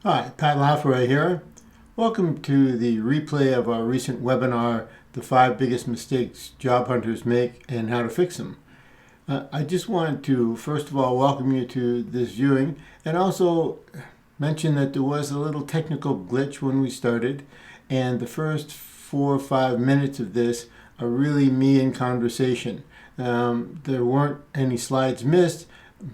Hi, Pat Laforet here. Welcome to the replay of our recent webinar, The 5 Biggest Mistakes Job Hunters Make and How to Fix Them. I just want to, first of all, welcome you to this viewing and also mention that there was a little technical glitch when we started, and the first 4 or 5 minutes of this are really me in conversation. There weren't any slides missed,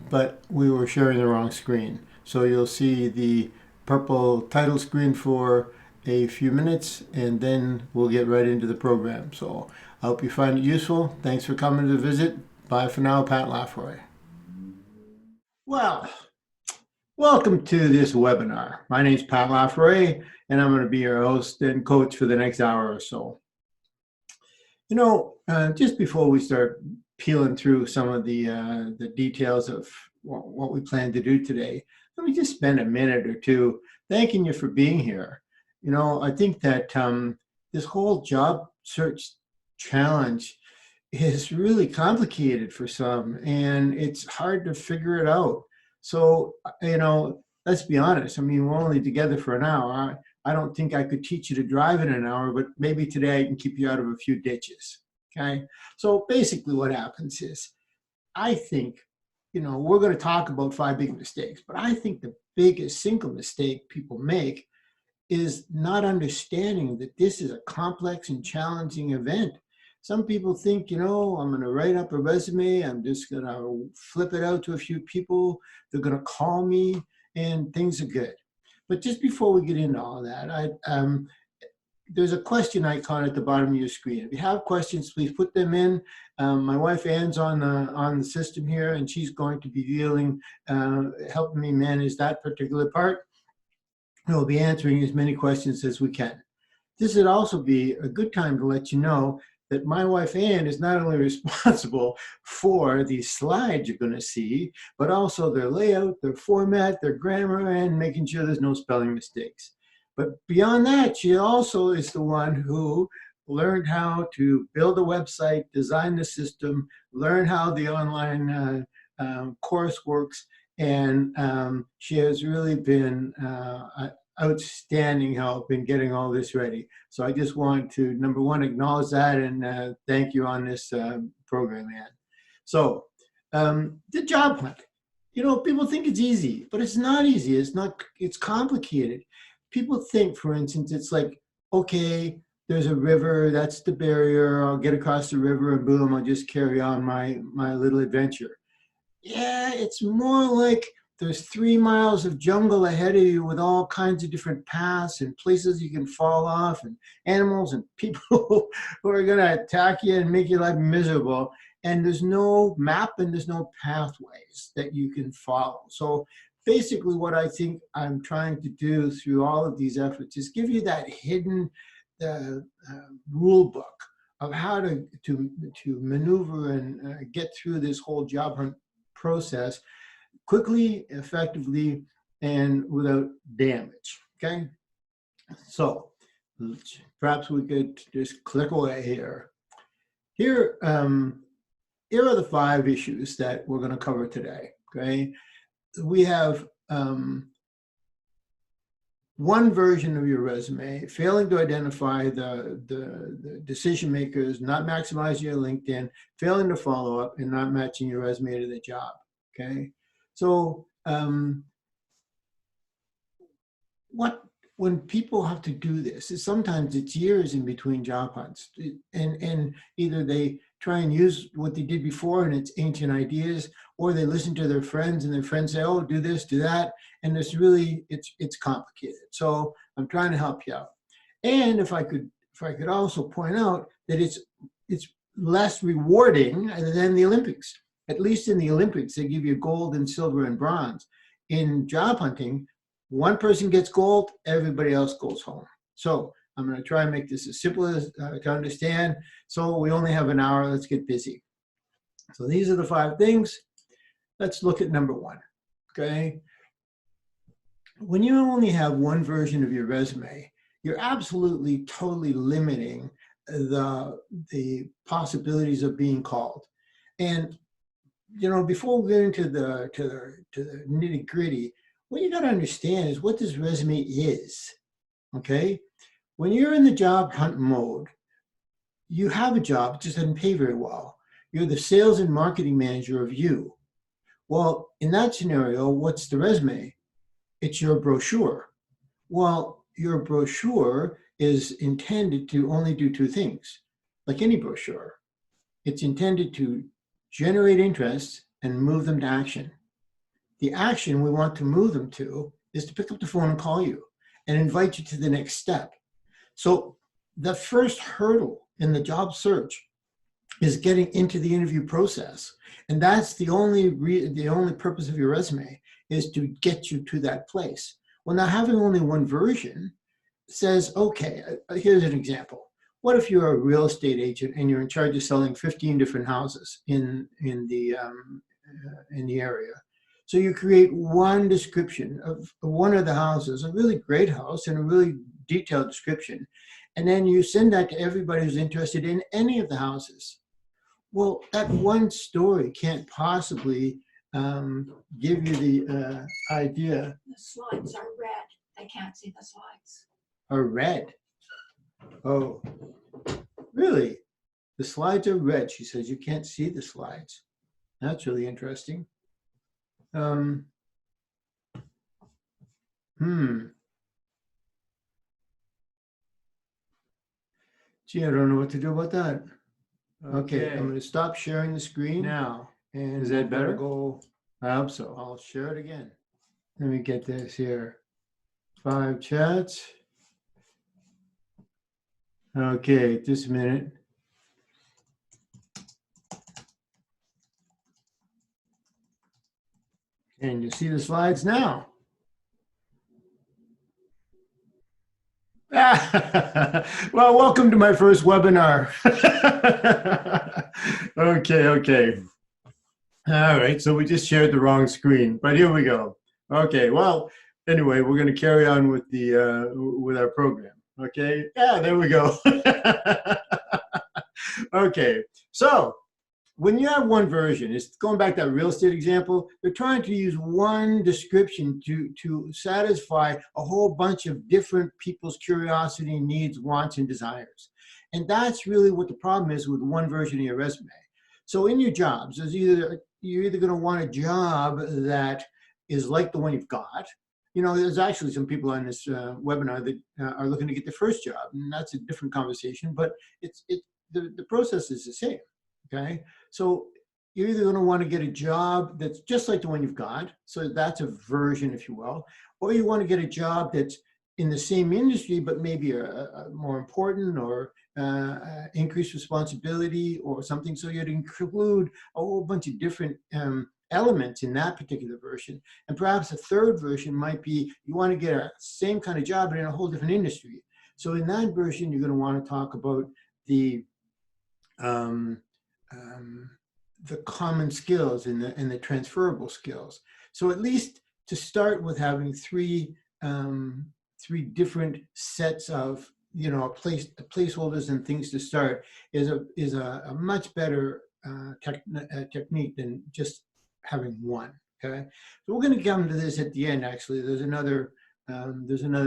but we were sharing the wrong screen. So you'll see the purple title screen for a few minutes, and then we'll get right into the program. So I hope you find it useful. Thanks for coming to visit. Bye for now, Pat Laforet. Well, welcome to this webinar. My name is Pat Laforet, and I'm going to be your host and coach for the next hour or so. Just before we start peeling through some of the details of what we plan to do today, let me just spend a minute or two thanking you for being here. I think that this whole job search challenge is really complicated for some, and it's hard to figure it out. So, let's be honest. I mean, we're only together for an hour. I don't think I could teach you to drive in an hour, but maybe today I can keep you out of a few ditches. Okay. So basically, what happens is I think, we're going to talk about 5 big mistakes, but I think the biggest single mistake people make is not understanding that this is a complex and challenging event. Some people think, I'm going to write up a resume, I'm just going to flip it out to a few people, they're going to call me, and things are good. But just before we get into all that, there's a question icon at the bottom of your screen. If you have questions, please put them in. My wife Ann's on the system here, and she's going to be helping me manage that particular part. We'll be answering as many questions as we can. This would also be a good time to let you know that my wife Ann is not only responsible for the slides you're going to see, but also their layout, their format, their grammar, and making sure there's no spelling mistakes. But beyond that, she also is the one who learned how to build a website, design the system, learn how the online course works, and she has really been outstanding help in getting all this ready. So I just want to, number one, acknowledge that and thank you on this program, Ann. So the job hunt. People think it's easy, but it's not easy. It's not. It's complicated. People think, for instance, it's like, okay, there's a river, that's the barrier. I'll get across the river and boom, I'll just carry on my little adventure. Yeah, it's more like there's 3 miles of jungle ahead of you with all kinds of different paths and places you can fall off and animals and people who are going to attack you and make your life miserable. And there's no map and there's no pathways that you can follow. So basically, what I think I'm trying to do through all of these efforts is give you that hidden uh, rule book of how to maneuver and get through this whole job hunt process quickly, effectively, and without damage. Okay, so perhaps we could just click away here. Here, here are the 5 issues that we're going to cover today. Okay, we have one version of your resume, failing to identify the decision makers, not maximizing your LinkedIn, failing to follow up, and not matching your resume to the job. Okay, so what when people have to do this, sometimes it's years in between job hunts, and either they try and use what they did before and it's ancient ideas, or they listen to their friends and their friends say, "Oh, do this, do that," and it's complicated. So I'm trying to help you out. And if I could also point out that it's less rewarding than the Olympics. At least in the Olympics, they give you gold and silver and bronze. In job hunting, one person gets gold, everybody else goes home. So I'm going to try and make this as simple as to understand. So we only have an hour. Let's get busy. So these are the 5 things. Let's look at number 1. Okay. When you only have one version of your resume, you're absolutely totally limiting the possibilities of being called. And before we get into the nitty gritty, what you got to understand is what this resume is, okay? When you're in the job hunt mode, you have a job, it just doesn't pay very well. You're the sales and marketing manager of you. Well, in that scenario, what's the resume? It's your brochure. Well, your brochure is intended to only do two things, like any brochure. It's intended to generate interest and move them to action. The action we want to move them to is to pick up the phone and call you and invite you to the next step. So the first hurdle in the job search is getting into the interview process. And that's the only purpose of your resume, is to get you to that place. Well, now having only one version says, okay, here's an example. What if you're a real estate agent and you're in charge of selling 15 different houses in the area? So you create one description of one of the houses, a really great house and a really detailed description. And then you send that to everybody who's interested in any of the houses. Well, that one story can't possibly give you the idea. The slides are red. They can't see the slides. Are red? Oh, really? The slides are red. She says you can't see the slides. That's really interesting. Gee, I don't know what to do about that. Okay, I'm going to stop sharing the screen now. And is that better? I hope so. I'll share it again. Let me get this here. 5 chats. Okay, just a minute. And you see the slides now. Well, welcome to my first webinar. Okay. All right, so we just shared the wrong screen, but here we go. Okay, well, anyway, we're going to carry on with the with our program. Okay, yeah, there we go. Okay, so when you have one version, it's going back to that real estate example, they're trying to use one description to satisfy a whole bunch of different people's curiosity, needs, wants, and desires. And that's really what the problem is with one version of your resume. So in your jobs, you're either going to want a job that is like the one you've got. You know, there's actually some people on this webinar that are looking to get their first job, and that's a different conversation, but the process is the same. Okay, so you're either going to want to get a job that's just like the one you've got, so that's a version, if you will, or you want to get a job that's in the same industry, but maybe a more important or increased responsibility or something. So you'd include a whole bunch of different elements in that particular version. And perhaps a third version might be you want to get a same kind of job, but in a whole different industry. So in that version, you're going to want to talk about the common skills and the transferable skills. So at least to start with having three different sets of placeholders and things to start is a much better technique than just having one. Okay, so we're going to come to this at the end. Actually, there's another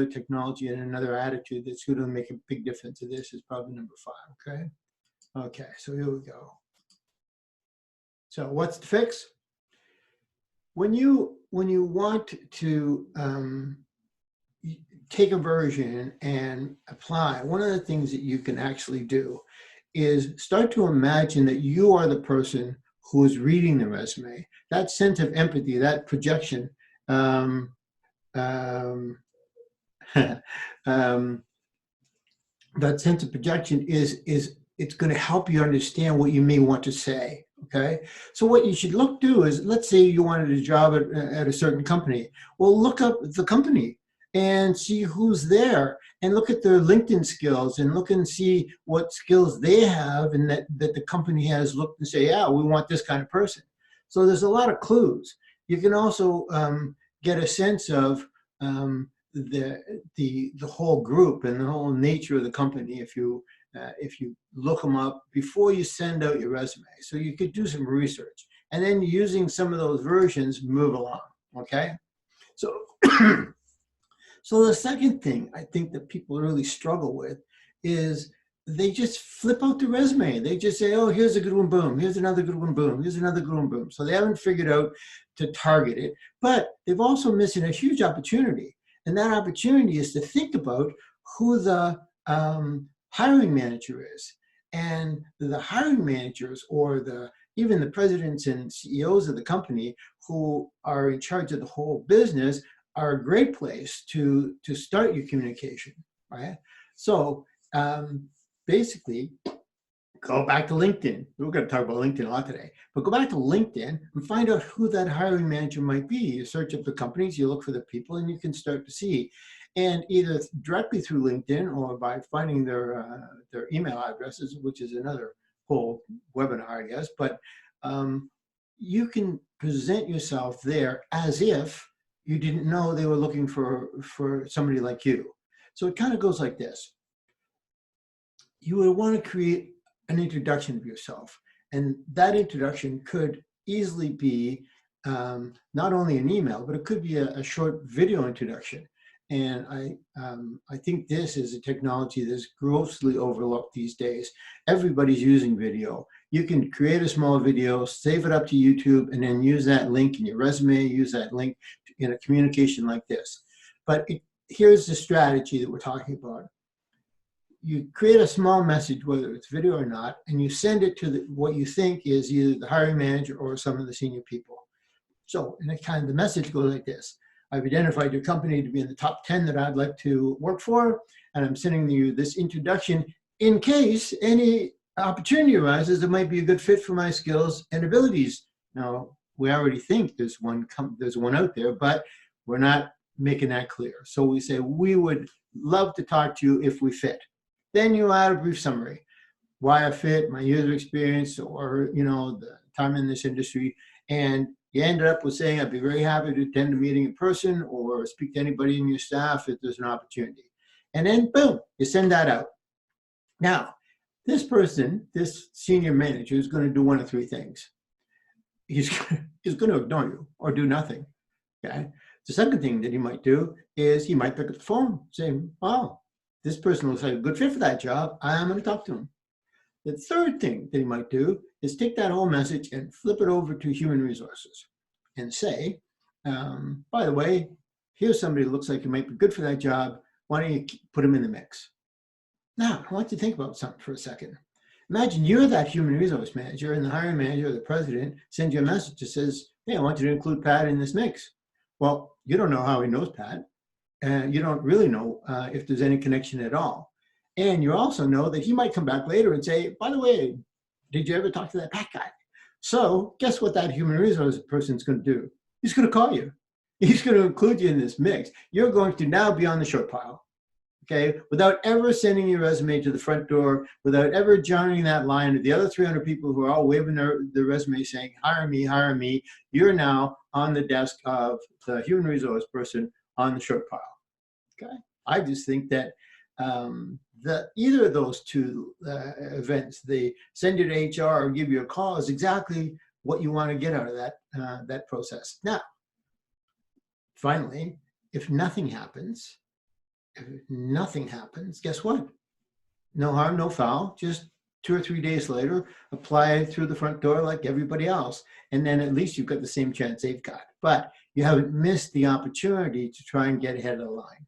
technology and another attitude that's going to make a big difference to this. Is probably number 5. Okay, so here we go. So what's the fix? When you want to take a version and apply, one of the things that you can actually do is start to imagine that you are the person who is reading the resume. That sense of empathy, that projection, that sense of projection is it's going to help you understand what you may want to say. Okay, so what you should do is, let's say you wanted a job at a certain company. Well, look up the company and see who's there, and look at their LinkedIn skills and look and see what skills they have and that the company has looked and say, yeah, we want this kind of person. So there's a lot of clues. You can also get a sense of the whole group and the whole nature of the company if you look them up before you send out your resume. So you could do some research and then using some of those versions, move along. Okay, so So the second thing I think that people really struggle with is they just flip out the resume. They just say, oh, here's a good one, boom. Here's another good one, boom. Here's another good one, boom. So they haven't figured out to target it, but they've also missing a huge opportunity. And that opportunity is to think about who the hiring manager is. And the hiring managers or even the presidents and CEOs of the company who are in charge of the whole business are a great place to start your communication, right? So basically, go back to LinkedIn. We're going to talk about LinkedIn a lot today, but go back to LinkedIn and find out who that hiring manager might be. You search up the companies, you look for the people, and you can start to see. And either directly through LinkedIn or by finding their email addresses, which is another whole webinar, I guess. But you can present yourself there as if you didn't know they were looking for somebody like you. So it kind of goes like this. You would want to create an introduction of yourself. And that introduction could easily be not only an email, but it could be a short video introduction. And I think this is a technology that's grossly overlooked these days. Everybody's using video. You can create a small video, save it up to YouTube, and then use that link in your resume, use that link in a communication like this. But here's the strategy that we're talking about. You create a small message, whether it's video or not, and you send it to what you think is either the hiring manager or some of the senior people. So, and the message goes like this. I've identified your company to be in the top 10 that I'd like to work for, and I'm sending you this introduction in case any opportunity arises that might be a good fit for my skills and abilities. Now, we already think there's one out there, but we're not making that clear. So we say, we would love to talk to you if we fit. Then you add a brief summary. Why I fit, my years of experience, or the time in this industry. And you ended up with saying, I'd be very happy to attend a meeting in person or speak to anybody in your staff if there's an opportunity. And then boom, you send that out. Now, this person, this senior manager is going to do one of three things. He's going to ignore you or do nothing. Okay. The second thing that he might do is he might pick up the phone saying, wow, this person looks like a good fit for that job. I'm going to talk to him. The third thing that he might do is take that whole message and flip it over to human resources and say, by the way, here's somebody who looks like you might be good for that job. Why don't you put him in the mix? Now, I want you to think about something for a second. Imagine you're that human resource manager and the hiring manager or the president sends you a message that says, hey, I want you to include Pat in this mix. Well, you don't know how he knows Pat. And you don't really know if there's any connection at all. And you also know that he might come back later and say, by the way, did you ever talk to that Pat guy? So guess what that human resource person is going to do? He's going to call you. He's going to include you in this mix. You're going to now be on the short pile, okay? Without ever sending your resume to the front door, without ever joining that line of the other 300 people who are all waving their resume saying, hire me, you're now on the desk of the human resource person on the short pile, okay? I just think that either of those two events, they send you to HR or give you a call, is exactly what you want to get out of that process. Now, finally, if nothing happens, guess what? No harm, no foul. Just 2 or 3 days later, apply through the front door like everybody else. And then at least you've got the same chance they've got. But you haven't missed the opportunity to try and get ahead of the line,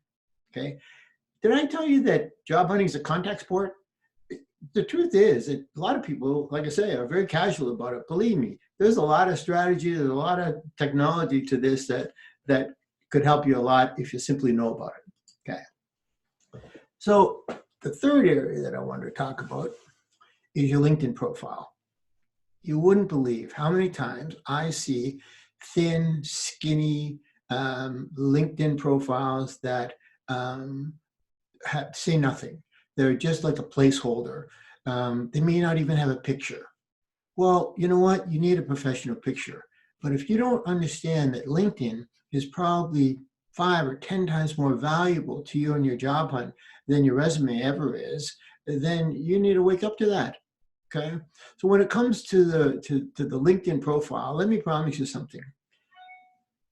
okay? Did I tell you that job hunting is a contact sport? The truth is that a lot of people, like I say, are very casual about it. Believe me, there's a lot of strategy, there's a lot of technology to this that could help you a lot if you simply know about it, okay? So the third area that I wanted to talk about is your LinkedIn profile. You wouldn't believe how many times I see thin, skinny LinkedIn profiles that say nothing. They're just like a placeholder. They may not even have a picture. Well, you know what? You need a professional picture. But if you don't understand that LinkedIn is probably 5 or 10 times more valuable to you in your job hunt than your resume ever is, then you need to wake up to that. Okay. So when it comes to the LinkedIn profile, let me promise you something.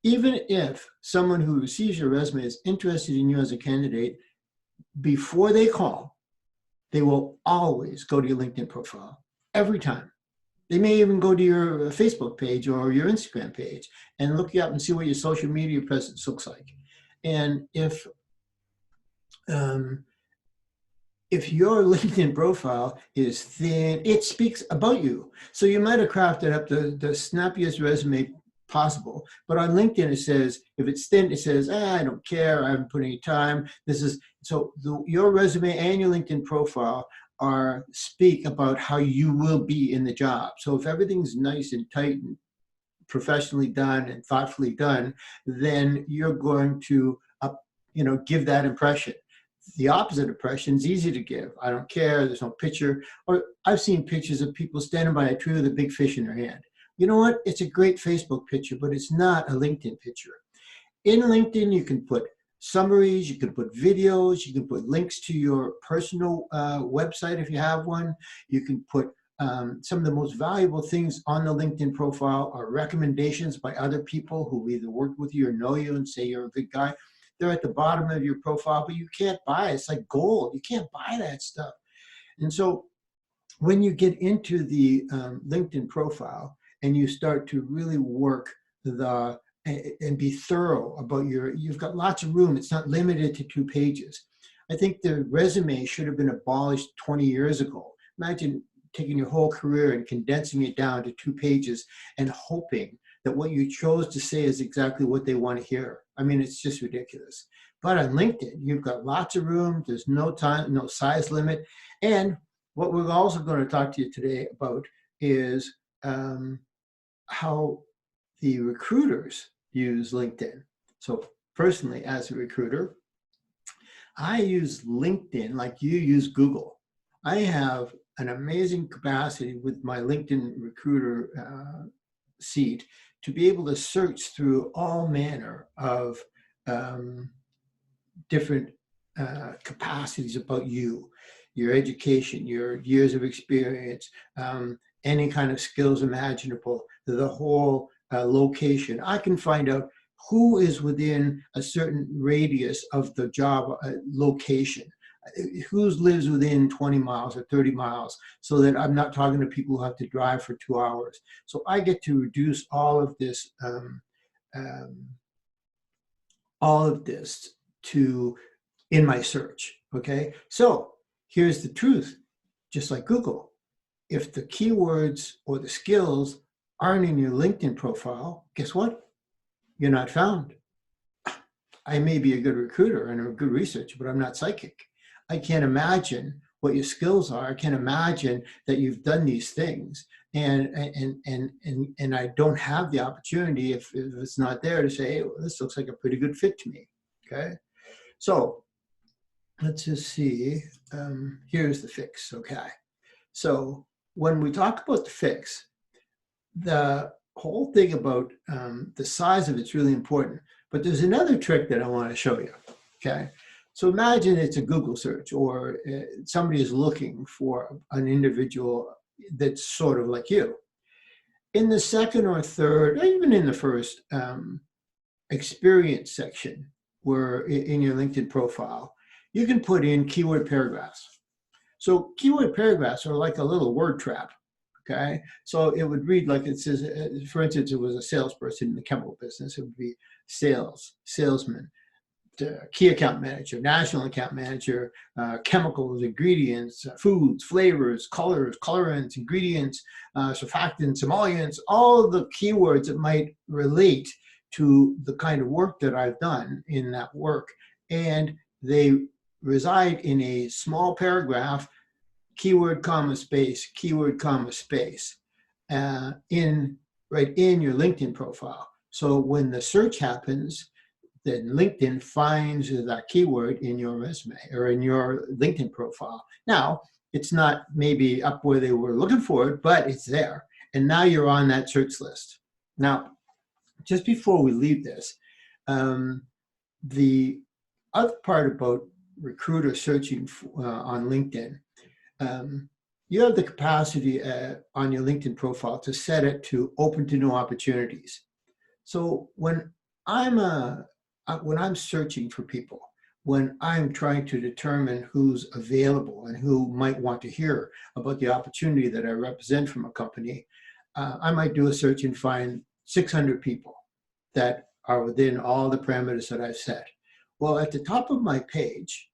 even if someone who receives your resume is interested in you as a candidate, before they call, they will always go to your LinkedIn profile every time. They may even go to your Facebook page or your Instagram page and look you up and see what your social media presence looks like. And if your LinkedIn profile is thin, it speaks about you. So you might have crafted up the snappiest resume possible, but on LinkedIn it says, if it's thin, it says, I don't care, I haven't put any time. Your resume and your LinkedIn profile speak about how you will be in the job. So if everything's nice and tight and professionally done and thoughtfully done, then you're going to give that impression. The opposite impression is easy to give. I don't care, there's no picture. Or I've seen pictures of people standing by a tree with a big fish in their hand. You know what? It's a great Facebook picture, but it's not a LinkedIn picture. In LinkedIn, you can put summaries, you can put videos, you can put links to your personal website if you have one. You can put some of the most valuable things on the LinkedIn profile are recommendations by other people who either worked with you or know you and say you're a good guy. They're at the bottom of your profile, but you can't buy it. It's like gold. You can't buy that stuff. And so when you get into the LinkedIn profile and you start to really work and be thorough about you've got lots of room. It's not limited to 2 pages. I think the resume should have been abolished 20 years ago. Imagine taking your whole career and condensing it down to 2 pages and hoping that what you chose to say is exactly what they want to hear. I mean, it's just ridiculous. But on LinkedIn, you've got lots of room. There's no time, no size limit. And what we're also going to talk to you today about is how the recruiters use LinkedIn. So personally, as a recruiter, I use LinkedIn like you use Google. I have an amazing capacity with my LinkedIn recruiter seat to be able to search through all manner of different capacities about you, your education, your years of experience, any kind of skills imaginable, the whole location. I can find out who is within a certain radius of the job location, who lives within 20 miles or 30 miles, so that I'm not talking to people who have to drive for 2 hours. So I get to reduce all of this to in my search. Okay, so here's the truth. Just like Google, if the keywords or the skills aren't in your LinkedIn profile, guess what? You're not found. I may be a good recruiter and a good researcher, but I'm not psychic. I can't imagine what your skills are. I can't imagine that you've done these things. And I don't have the opportunity, if it's not there, to say, hey, well, this looks like a pretty good fit to me. Okay. So let's just see. Here's the fix. Okay. So when we talk about the fix, the whole thing about the size of it's really important. But there's another trick that I want to show you. Okay. So imagine it's a Google search, or somebody is looking for an individual that's sort of like you. In the second or third, or even in the first experience section, where in your LinkedIn profile, you can put in keyword paragraphs. So keyword paragraphs are like a little word trap. Okay, so it would read like it says, for instance, it was a salesperson in the chemical business. It would be salesman, key account manager, national account manager, chemicals, ingredients, foods, flavors, colors, colorants, ingredients, surfactants, emollients, all of the keywords that might relate to the kind of work that I've done in that work. And they reside in a small paragraph, keyword, comma, space, keyword, comma, space, right in your LinkedIn profile. So when the search happens, then LinkedIn finds that keyword in your resume or in your LinkedIn profile. Now, it's not maybe up where they were looking for it, but it's there. And now you're on that search list. Now, just before we leave this, the other part about recruiter searching on LinkedIn, you have the capacity on your LinkedIn profile to set it to open to new opportunities. So when when I'm searching for people, when I'm trying to determine who's available and who might want to hear about the opportunity that I represent from a company, I might do a search and find 600 people that are within all the parameters that I've set. Well, at the top of my page,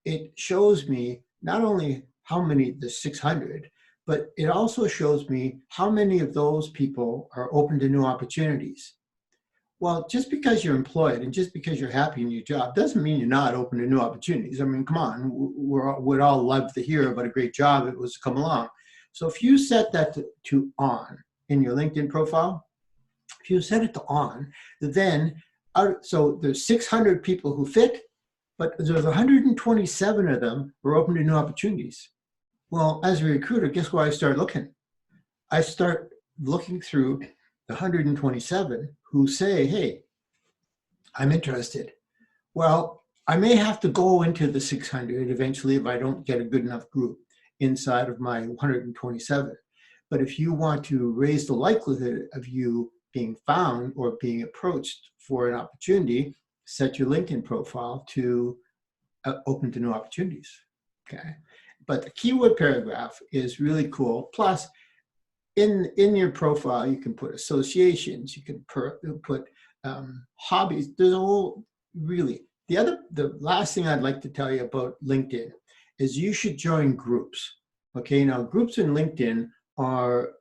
it shows me not only how many, the 600, but it also shows me how many of those people are open to new opportunities. Well, just because you're employed and just because you're happy in your job doesn't mean you're not open to new opportunities. I mean, come on, we'd all love to hear about a great job if it was to come along. So if you set that to on in your LinkedIn profile, if you set it to on, then so there's 600 people who fit, but there's 127 of them who are open to new opportunities. Well, as a recruiter, guess where I start looking? I start looking through the 127 who say, hey, I'm interested. Well, I may have to go into the 600 eventually if I don't get a good enough group inside of my 127. But if you want to raise the likelihood of you being found or being approached for an opportunity, set your LinkedIn profile to open to new opportunities. Okay. But the keyword paragraph is really cool. Plus, in your profile, you can put associations, you can put hobbies. There's a whole, really. The last thing I'd like to tell you about LinkedIn is you should join groups. Okay, now groups in LinkedIn are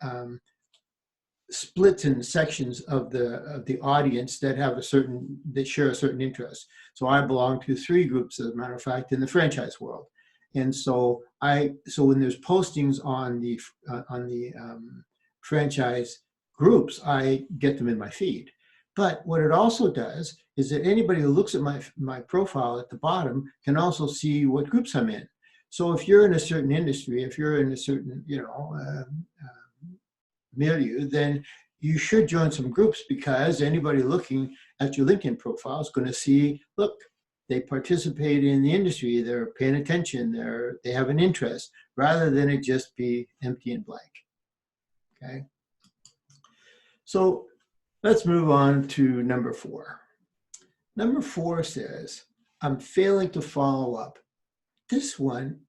splits and sections of the audience that have that share a certain interest. So I belong to 3 groups, as a matter of fact, in the franchise world. And so when there's postings on the franchise groups, I get them in my feed. But what it also does is that anybody who looks at my profile at the bottom can also see what groups I'm in. So if you're in a certain industry, if you're in a certain milieu, then you should join some groups, because anybody looking at your LinkedIn profile is going to see, look, they participate in the industry, they're paying attention, they have an interest, rather than it just be empty and blank. Okay. So let's move on to number 4. Number 4 says, I'm failing to follow up. This one,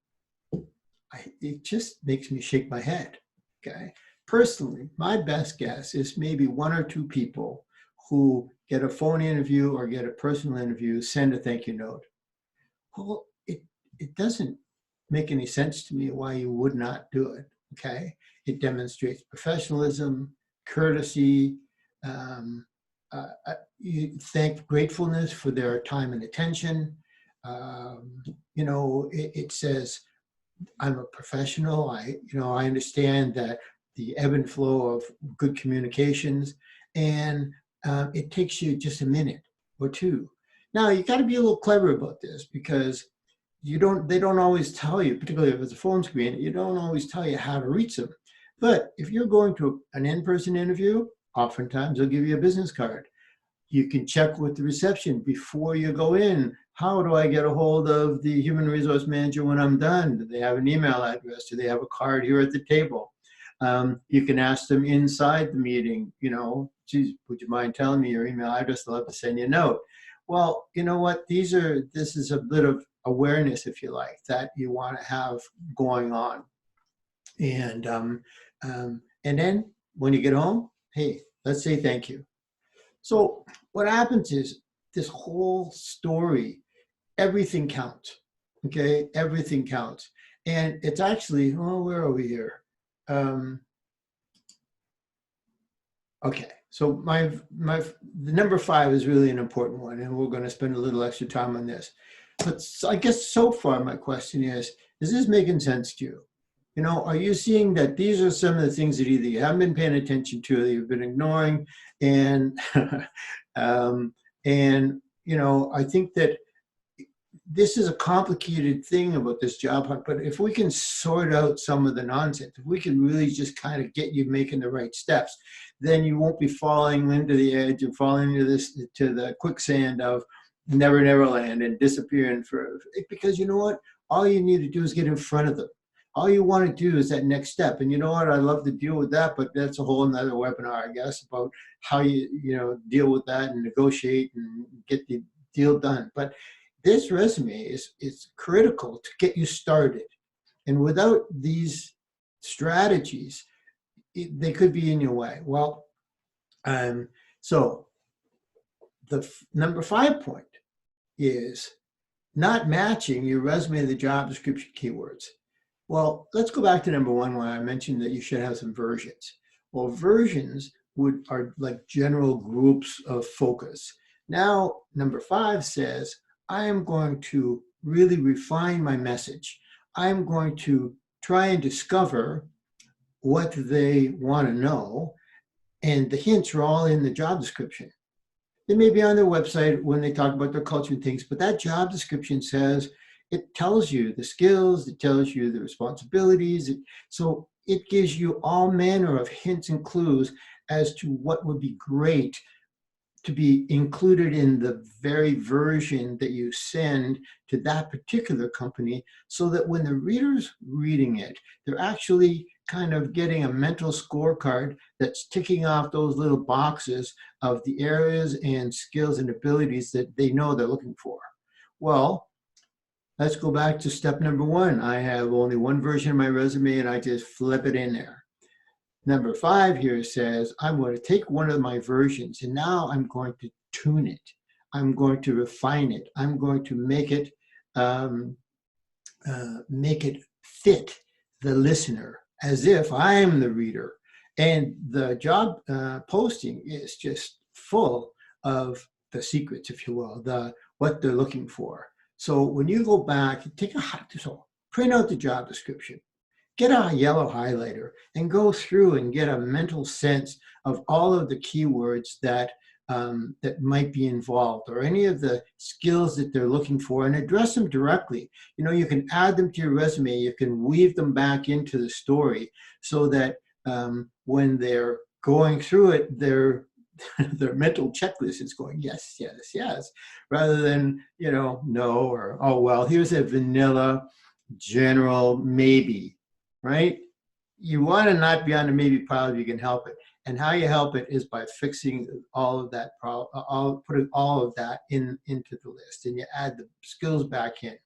it just makes me shake my head. Okay. Personally, my best guess is maybe 1 or 2 people who get a phone interview or get a personal interview, send a thank you note. Well, it doesn't make any sense to me why you would not do it. Okay. It demonstrates professionalism, courtesy, you thank gratefulness for their time and attention. It says, I'm a professional. I understand that the ebb and flow of good communications, and it takes you just a minute or 2. Now you got to be a little clever about this, because they don't always tell you, particularly if it's a phone screen, you don't always tell you how to reach them. But if you're going to an in-person interview, oftentimes they'll give you a business card. You can check with the reception before you go in. How do I get a hold of the human resource manager when I'm done? Do they have an email address? Do they have a card here at the table? You can ask them inside the meeting, geez, would you mind telling me your email address? I'll have to send you a note. Well, you know what? This is a bit of awareness, if you like, that you want to have going on. And then when you get home, hey, let's say thank you. So what happens is, this whole story, everything counts. Okay, everything counts. And it's actually, where are we here? Okay, so the number 5 is really an important one, and we're going to spend a little extra time on this. But I guess so far my question is this making sense to you? Are you seeing that these are some of the things that either you haven't been paying attention to, or you've been ignoring, and I think that this is a complicated thing about this job hunt, but if we can sort out some of the nonsense, if we can really just kind of get you making the right steps, then you won't be falling into the edge and falling to the quicksand of never land and disappearing because you know what? All you need to do is get in front of them. all you want to do is that next step. And you know what? I love to deal with that, but that's a whole nother webinar, I guess, about how you deal with that and negotiate and get the deal done. But this resume is critical to get you started. And without these strategies, they could be in your way. Well, so the number 5 point is not matching your resume to the job description keywords. Well, let's go back to number 1 where I mentioned that you should have some versions. Well, versions are like general groups of focus. Now, number 5 says, I am going to really refine my message. I'm going to try and discover what they want to know, and the hints are all in the job description. They may be on their website when they talk about their culture and things, but that job description says, it tells you the skills, it tells you the responsibilities. So it gives you all manner of hints and clues as to what would be great to be included in the very version that you send to that particular company, so that when the reader's reading it, they're actually kind of getting a mental scorecard that's ticking off those little boxes of the areas and skills and abilities that they know they're looking for. Well, let's go back to step number 1. I have only one version of my resume and I just flip it in there. Number 5 here says, I'm going to take one of my versions and now I'm going to tune it. I'm going to refine it. I'm going to make it fit the listener as if I am the reader. And the job posting is just full of the secrets, if you will, what they're looking for. So when you go back, print out the job description. Get a yellow highlighter and go through and get a mental sense of all of the keywords that might be involved, or any of the skills that they're looking for, and address them directly. You can add them to your resume. You can weave them back into the story so that when they're going through it, their mental checklist is going, yes, yes, yes, rather than, no, or, oh, well, here's a vanilla general maybe. Right? You want to not be on the maybe pile if you can help it. And how you help it is by fixing all of that problem, putting all of that into the list, and you add the skills back in.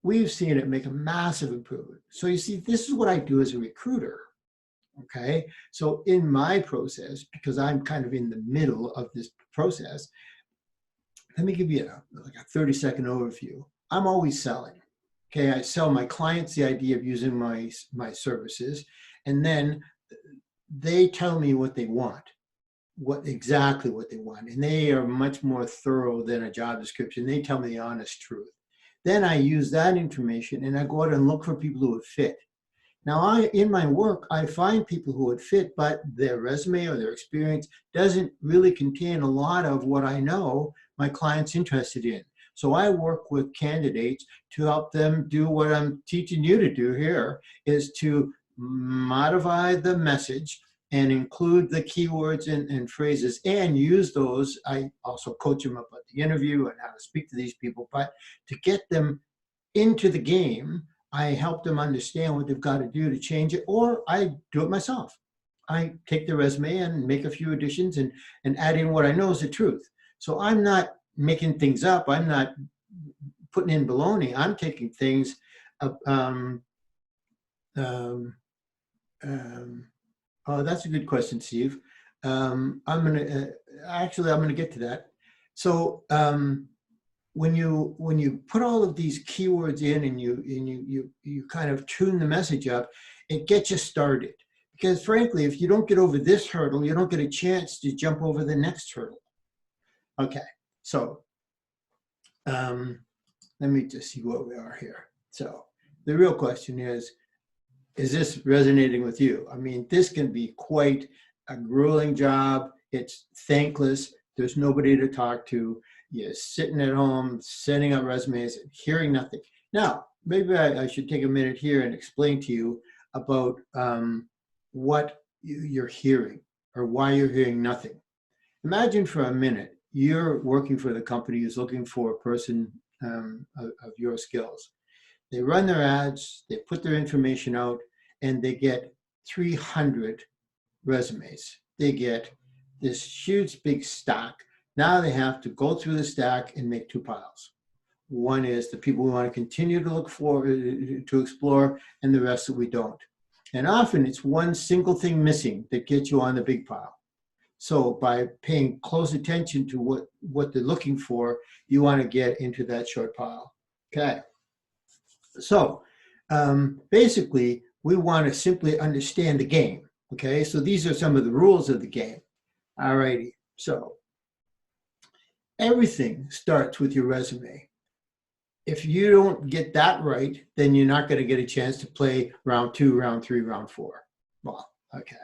We've seen it make a massive improvement. So you see, this is what I do as a recruiter. Okay. So in my process, because I'm kind of in the middle of this process, let me give you a 30-second overview. I'm always selling. Okay, I sell my clients the idea of using my services, and then they tell me what they want, exactly what they want, and they are much more thorough than a job description. They tell me the honest truth. Then I use that information and I go out and look for people who would fit. Now, in my work, I find people who would fit, but their resume or their experience doesn't really contain a lot of what I know my client's interested in. So I work with candidates to help them do what I'm teaching you to do here, is to modify the message and include the keywords and phrases and use those. I also coach them about the interview and how to speak to these people, but to get them into the game, I help them understand what they've got to do to change it, or I do it myself. I take the resume and make a few additions and add in what I know is the truth. So I'm not making things up. I'm not putting in baloney. I'm taking things. Oh, that's a good question, Steve. I'm gonna get to that. So when you put all of these keywords in and you kind of tune the message up, it gets you started. Because frankly, if you don't get over this hurdle, you don't get a chance to jump over the next hurdle. Okay. So let me just see where we are here. So the real question is this resonating with you? I mean, this can be quite a grueling job. It's thankless. There's nobody to talk to. You're sitting at home, sending out resumes, and hearing nothing. Now, maybe I should take a minute here and explain to you about what you're hearing or why you're hearing nothing. Imagine for a minute, you're working for the company who's looking for a person of your skills. They run their ads, they put their information out, and they get 300 resumes. They get this huge big stack. Now they have to go through the stack and make two piles. One is the people we want to continue to look for, to explore, and the rest that we don't. And often it's one single thing missing that gets you on the big pile. So by paying close attention to what they're looking for, you want to get into that short pile. Okay. So basically, we want to simply understand the game. Okay. So these are some of the rules of the game. All righty. So everything starts with your resume. If you don't get that right, then you're not going to get a chance to play round 2, round 3, round 4. Well, okay.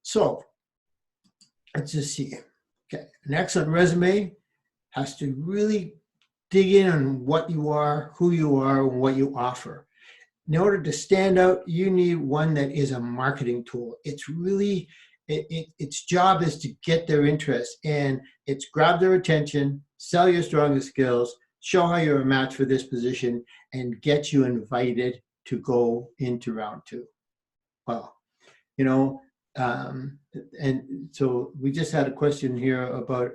So let's just see. Okay, an excellent resume has to really dig in on what you are, who you are, and what you offer. In order to stand out, you need one that is a marketing tool. It's really, its job is to get their interest, and it's grab their attention, sell your strongest skills, show how you're a match for this position, and get you invited to go into round 2. Well, you know, and so we just had a question here about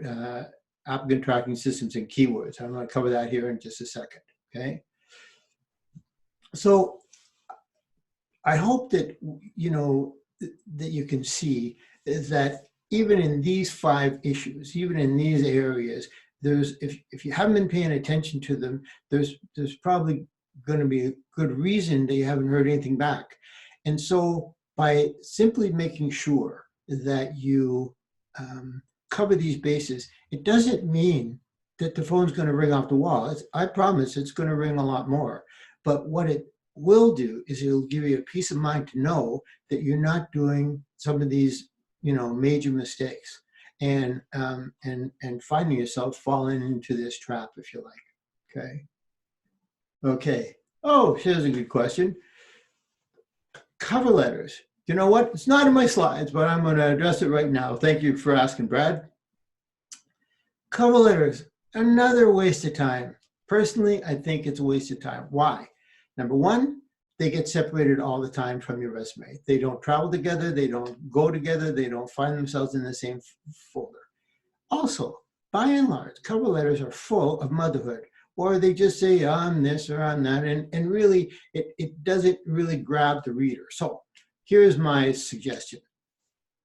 applicant tracking systems and keywords. I'm going to cover that here in just a second. Okay. So I hope that, you know, that you can see is that even in these 5 issues, even in these areas, there's, if you haven't been paying attention to them, there's probably going to be a good reason that you haven't heard anything back. And so by simply making sure that you cover these bases, it doesn't mean that the phone's going to ring off the wall. I promise it's going to ring a lot more. But what it will do is it'll give you a peace of mind to know that you're not doing some of these, you know, major mistakes and finding yourself falling into this trap, if you like. Okay. Okay. Oh, here's a good question. Cover letters. You know what? It's not in my slides, but I'm going to address it right now. Thank you for asking, Brad. Cover letters, another waste of time. Personally, I think it's a waste of time. Why? Number one, they get separated all the time from your resume. They don't travel together. They don't go together. They don't find themselves in the same folder. Also, by and large, cover letters are full of motherhood, or they just say, I'm this or I'm that, and really, it doesn't really grab the reader. So here's my suggestion.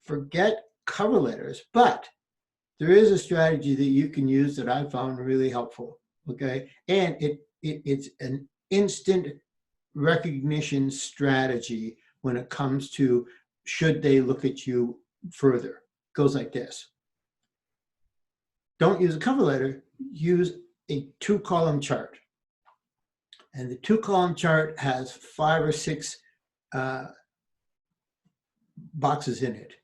Forget cover letters, but there is a strategy that you can use that I found really helpful, okay? And it's an instant recognition strategy when it comes to should they look at you further. It goes like this. Don't use a cover letter, use a 2-column chart. And the 2-column chart has 5 or 6 boxes in it.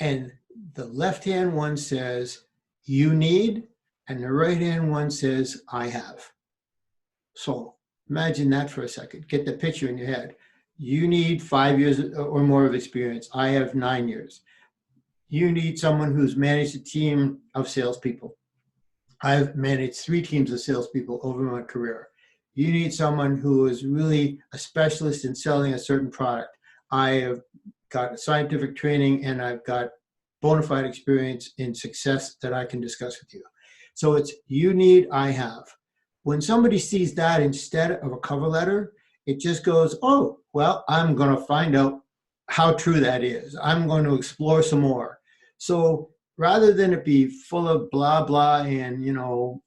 And the left-hand one says, you need, and the right-hand one says, I have. So imagine that for a second. Get the picture in your head. You need 5 years or more of experience. I have 9 years. You need someone who's managed a team of salespeople. I've managed 3 teams of salespeople over my career. You need someone who is really a specialist in selling a certain product. I have got scientific training and I've got bona fide experience in success that I can discuss with you. So it's you need, I have. When somebody sees that instead of a cover letter, it just goes, oh, well, I'm going to find out how true that is. I'm going to explore some more. So rather than it be full of blah, blah, and, you know,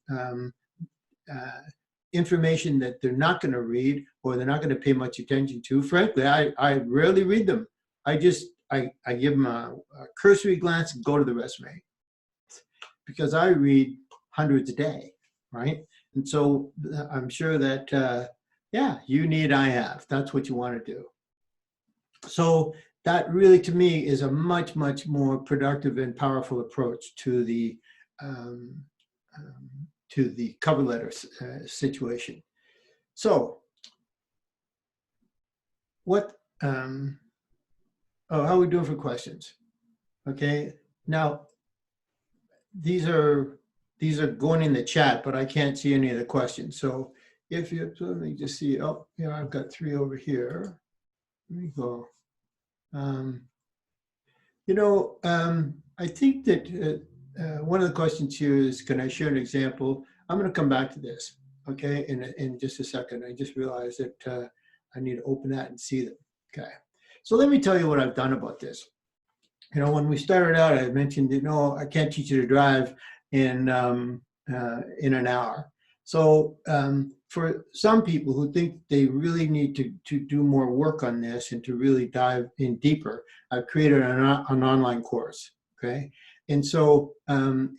information that they're not going to read or they're not going to pay much attention to, frankly, I rarely read them. I give them a cursory glance and go to the resume because I read hundreds a day, right? And so I'm sure that, yeah, you need, I have. That's what you want to do. So that really, to me, is a much, much more productive and powerful approach to the cover letter situation. So what, how are we doing for questions? Okay, now these are going in the chat, but I can't see any of the questions. So if you, so let me just see, oh, yeah, I've got 3 over here. Let me go. I think that one of the questions here is, can I share an example? I'm going to come back to this, okay, in just a second. I just realized that I need to open that and see them, okay. So let me tell you what I've done about this. When we started out, I mentioned, I can't teach you to drive in an hour. So for some people who think they really need to do more work on this and to really dive in deeper, I've created an online course, okay? And so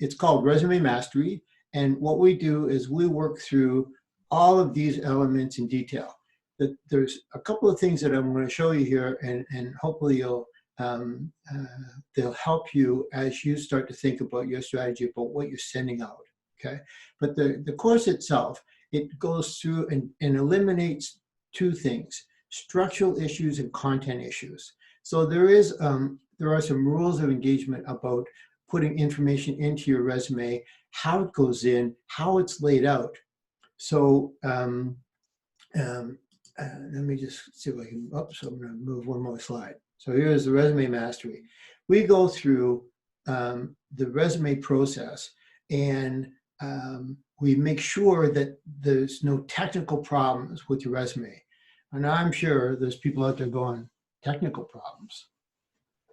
it's called Resume Mastery. And what we do is we work through all of these elements in detail. There's a couple of things that I'm going to show you here, and hopefully they'll help you as you start to think about your strategy, about what you're sending out, okay? But the course itself, it goes through and eliminates 2 things: structural issues and content issues. So there are some rules of engagement about putting information into your resume, how it goes in, how it's laid out. So let me just see if I can, so I'm going to move one more slide. So here's the Resume Mastery. We go through the resume process, and we make sure that there's no technical problems with your resume. And I'm sure there's people out there going, technical problems?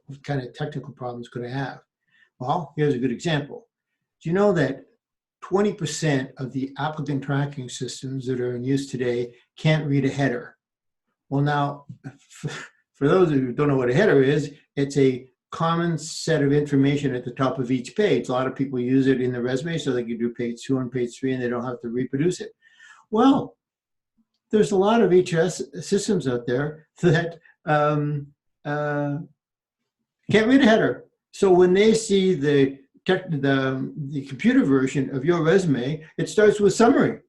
What kind of technical problems could I have? Well, here's a good example. Do you know that 20% of the applicant tracking systems that are in use today can't read a header? Well, now, for those who don't know what a header is, it's a common set of information at the top of each page. A lot of people use it in the resume so they can do page 2 and page 3 and they don't have to reproduce it. Well, there's a lot of HS systems out there that can't read a header. So when they see the computer version of your resume, it starts with summary.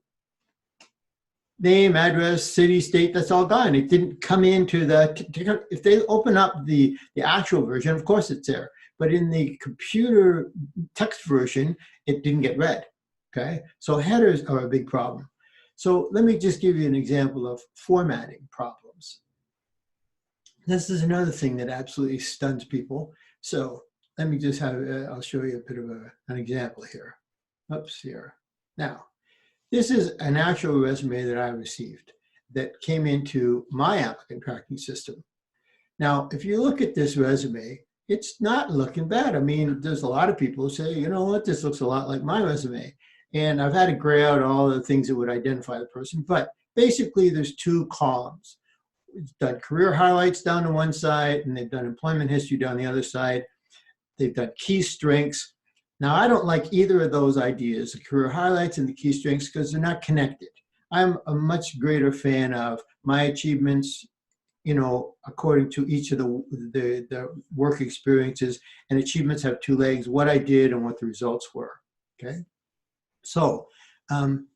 Name, address, city, state, that's all gone. It didn't come into if they open up the actual version, of course it's there. But in the computer text version, it didn't get read, okay? So headers are a big problem. So let me just give you an example of formatting problems. This is another thing that absolutely stuns people. So let me just I'll show you a bit of an example here. Oops, here. Now, this is an actual resume that I received that came into my applicant tracking system. Now, if you look at this resume, it's not looking bad. I mean, there's a lot of people who say, you know what, this looks a lot like my resume. And I've had to gray out all the things that would identify the person, but basically there's 2 columns. It's done career highlights down to one side, and they've done employment history down the other side. They've done key strengths. Now, I don't like either of those ideas, the career highlights and the key strengths, because they're not connected. I'm a much greater fan of my achievements, according to each of the work experiences, and achievements have 2 legs, what I did and what the results were, okay? So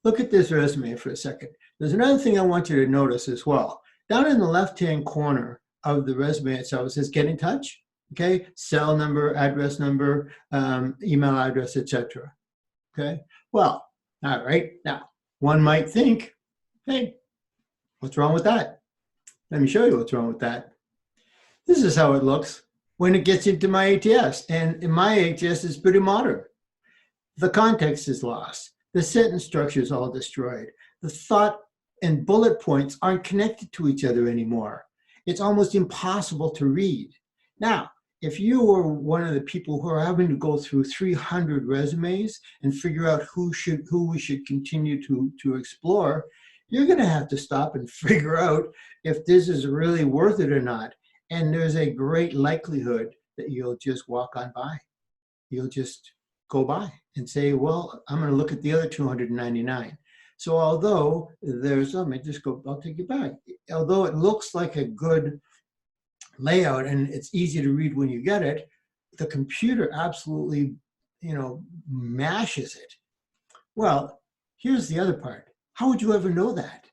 look at this resume for a second. There's another thing I want you to notice as well. Down in the left-hand corner of the resume itself, it says get in touch, okay? Cell number, address number, email address, etc. Okay? Well, all right. Now, one might think, hey, what's wrong with that? Let me show you what's wrong with that. This is how it looks when it gets into my ATS. And in my ATS, it's pretty modern. The context is lost. The sentence structure is all destroyed. The thought and bullet points aren't connected to each other anymore. It's almost impossible to read. Now, if you were one of the people who are having to go through 300 resumes and figure out who we should continue to explore, you're going to have to stop and figure out if this is really worth it or not. And there's a great likelihood that you'll just walk on by. You'll just go by and say, well, I'm going to look at the other 299. So although I'll take you back. Although it looks like a good layout and it's easy to read when you get it, the computer absolutely, mashes it. Well, here's the other part. How would you ever know that?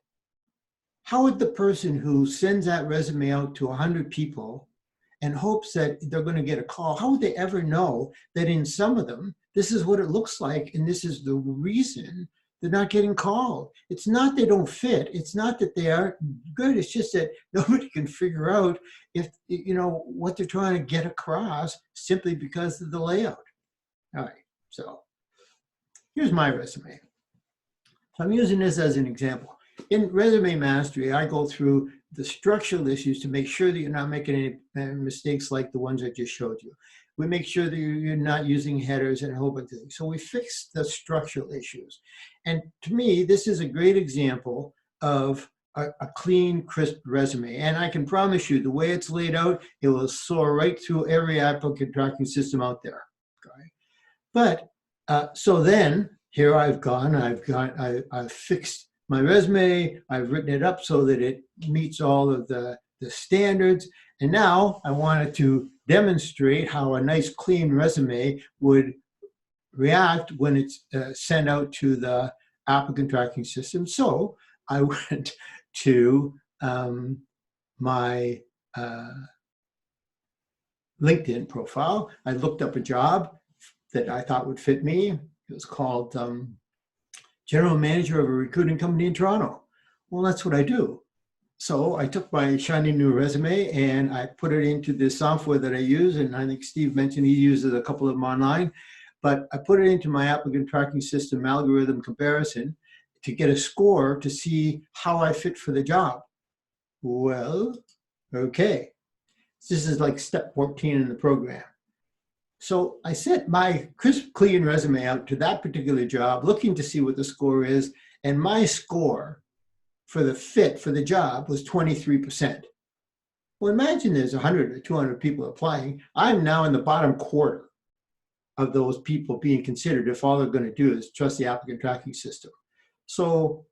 How would the person who sends that resume out to 100 people and hopes that they're going to get a call, how would they ever know that in some of them, this is what it looks like and this is the reason they're not getting called. It's not they don't fit. It's not that they aren't good. It's just that nobody can figure out if, what they're trying to get across simply because of the layout. All right, so here's my resume. So I'm using this as an example. In Resume Mastery, I go through the structural issues to make sure that you're not making any mistakes like the ones I just showed you. We make sure that you're not using headers and a whole bunch of things. So we fix the structural issues. And to me, this is a great example of a clean, crisp resume. And I can promise you, the way it's laid out, it will soar right through every applicant tracking system out there. Okay? But so then here I've fixed my resume. I've written it up so that it meets all of the standards. And now I wanted to demonstrate how a nice clean resume would react when it's sent out to the applicant tracking system. So I went to my LinkedIn profile. I looked up a job that I thought would fit me. It was called General Manager of a Recruiting Company in Toronto. Well, that's what I do. So I took my shiny new resume and I put it into this software that I use. And I think Steve mentioned he uses a couple of them online. But I put it into my applicant tracking system algorithm comparison to get a score to see how I fit for the job. Well, okay. This is like step 14 in the program. So I sent my crisp, clean resume out to that particular job, looking to see what the score is. And my score for the fit for the job was 23%. Well, imagine there's 100 or 200 people applying. I'm now in the bottom quarter of those people being considered if all they're going to do is trust the applicant tracking system. So,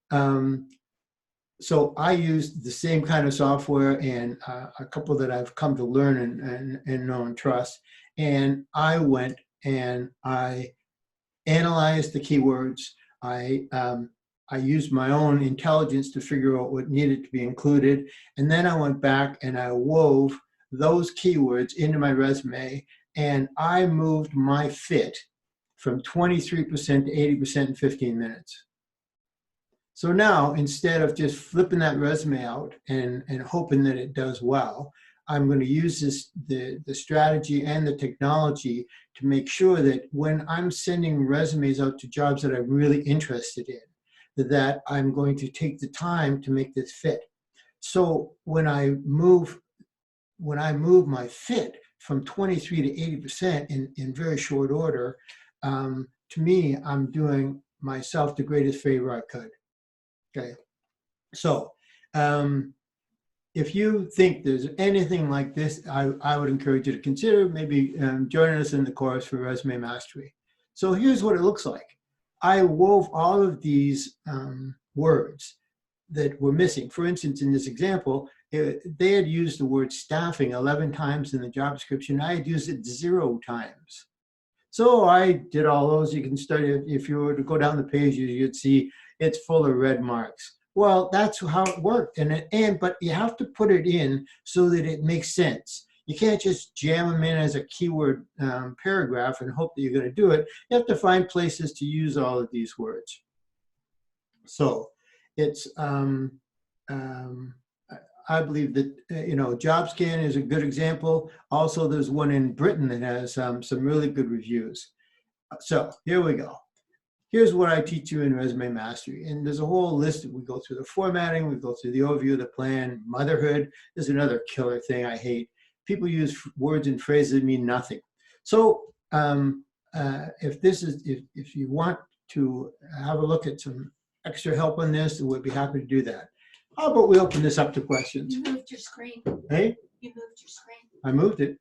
so I used the same kind of software and a couple that I've come to learn and know and trust. And I went and I analyzed the keywords. I used my own intelligence to figure out what needed to be included. And then I went back and I wove those keywords into my resume, and I moved my fit from 23% to 80% in 15 minutes. So now, instead of just flipping that resume out and hoping that it does well, I'm going to use the strategy and the technology to make sure that when I'm sending resumes out to jobs that I'm really interested in, that I'm going to take the time to make this fit. So when I move my fit from 23 to 80% in very short order, to me, I'm doing myself the greatest favor I could. Okay, so if you think there's anything like this, I would encourage you to consider maybe joining us in the course for Resume Mastery. So here's what it looks like. I wove all of these words that were missing. For instance, in this example, they had used the word staffing 11 times in the job description. I had used it 0 times. So I did all those. You can start, if you were to go down the page, you'd see it's full of red marks. Well, that's how it worked. But you have to put it in so that it makes sense. You can't just jam them in as a keyword paragraph and hope that you're going to do it. You have to find places to use all of these words. So it's, I believe that, JobScan is a good example. Also, there's one in Britain that has some really good reviews. So here we go. Here's what I teach you in Resume Mastery. And there's a whole list. We go through the formatting, we go through the overview of the plan, motherhood. There's another killer thing I hate. People use words and phrases that mean nothing. So if you want to have a look at some extra help on this, we'd be happy to do that. How about we open this up to questions? You moved your screen. Hey? You moved your screen. I moved it.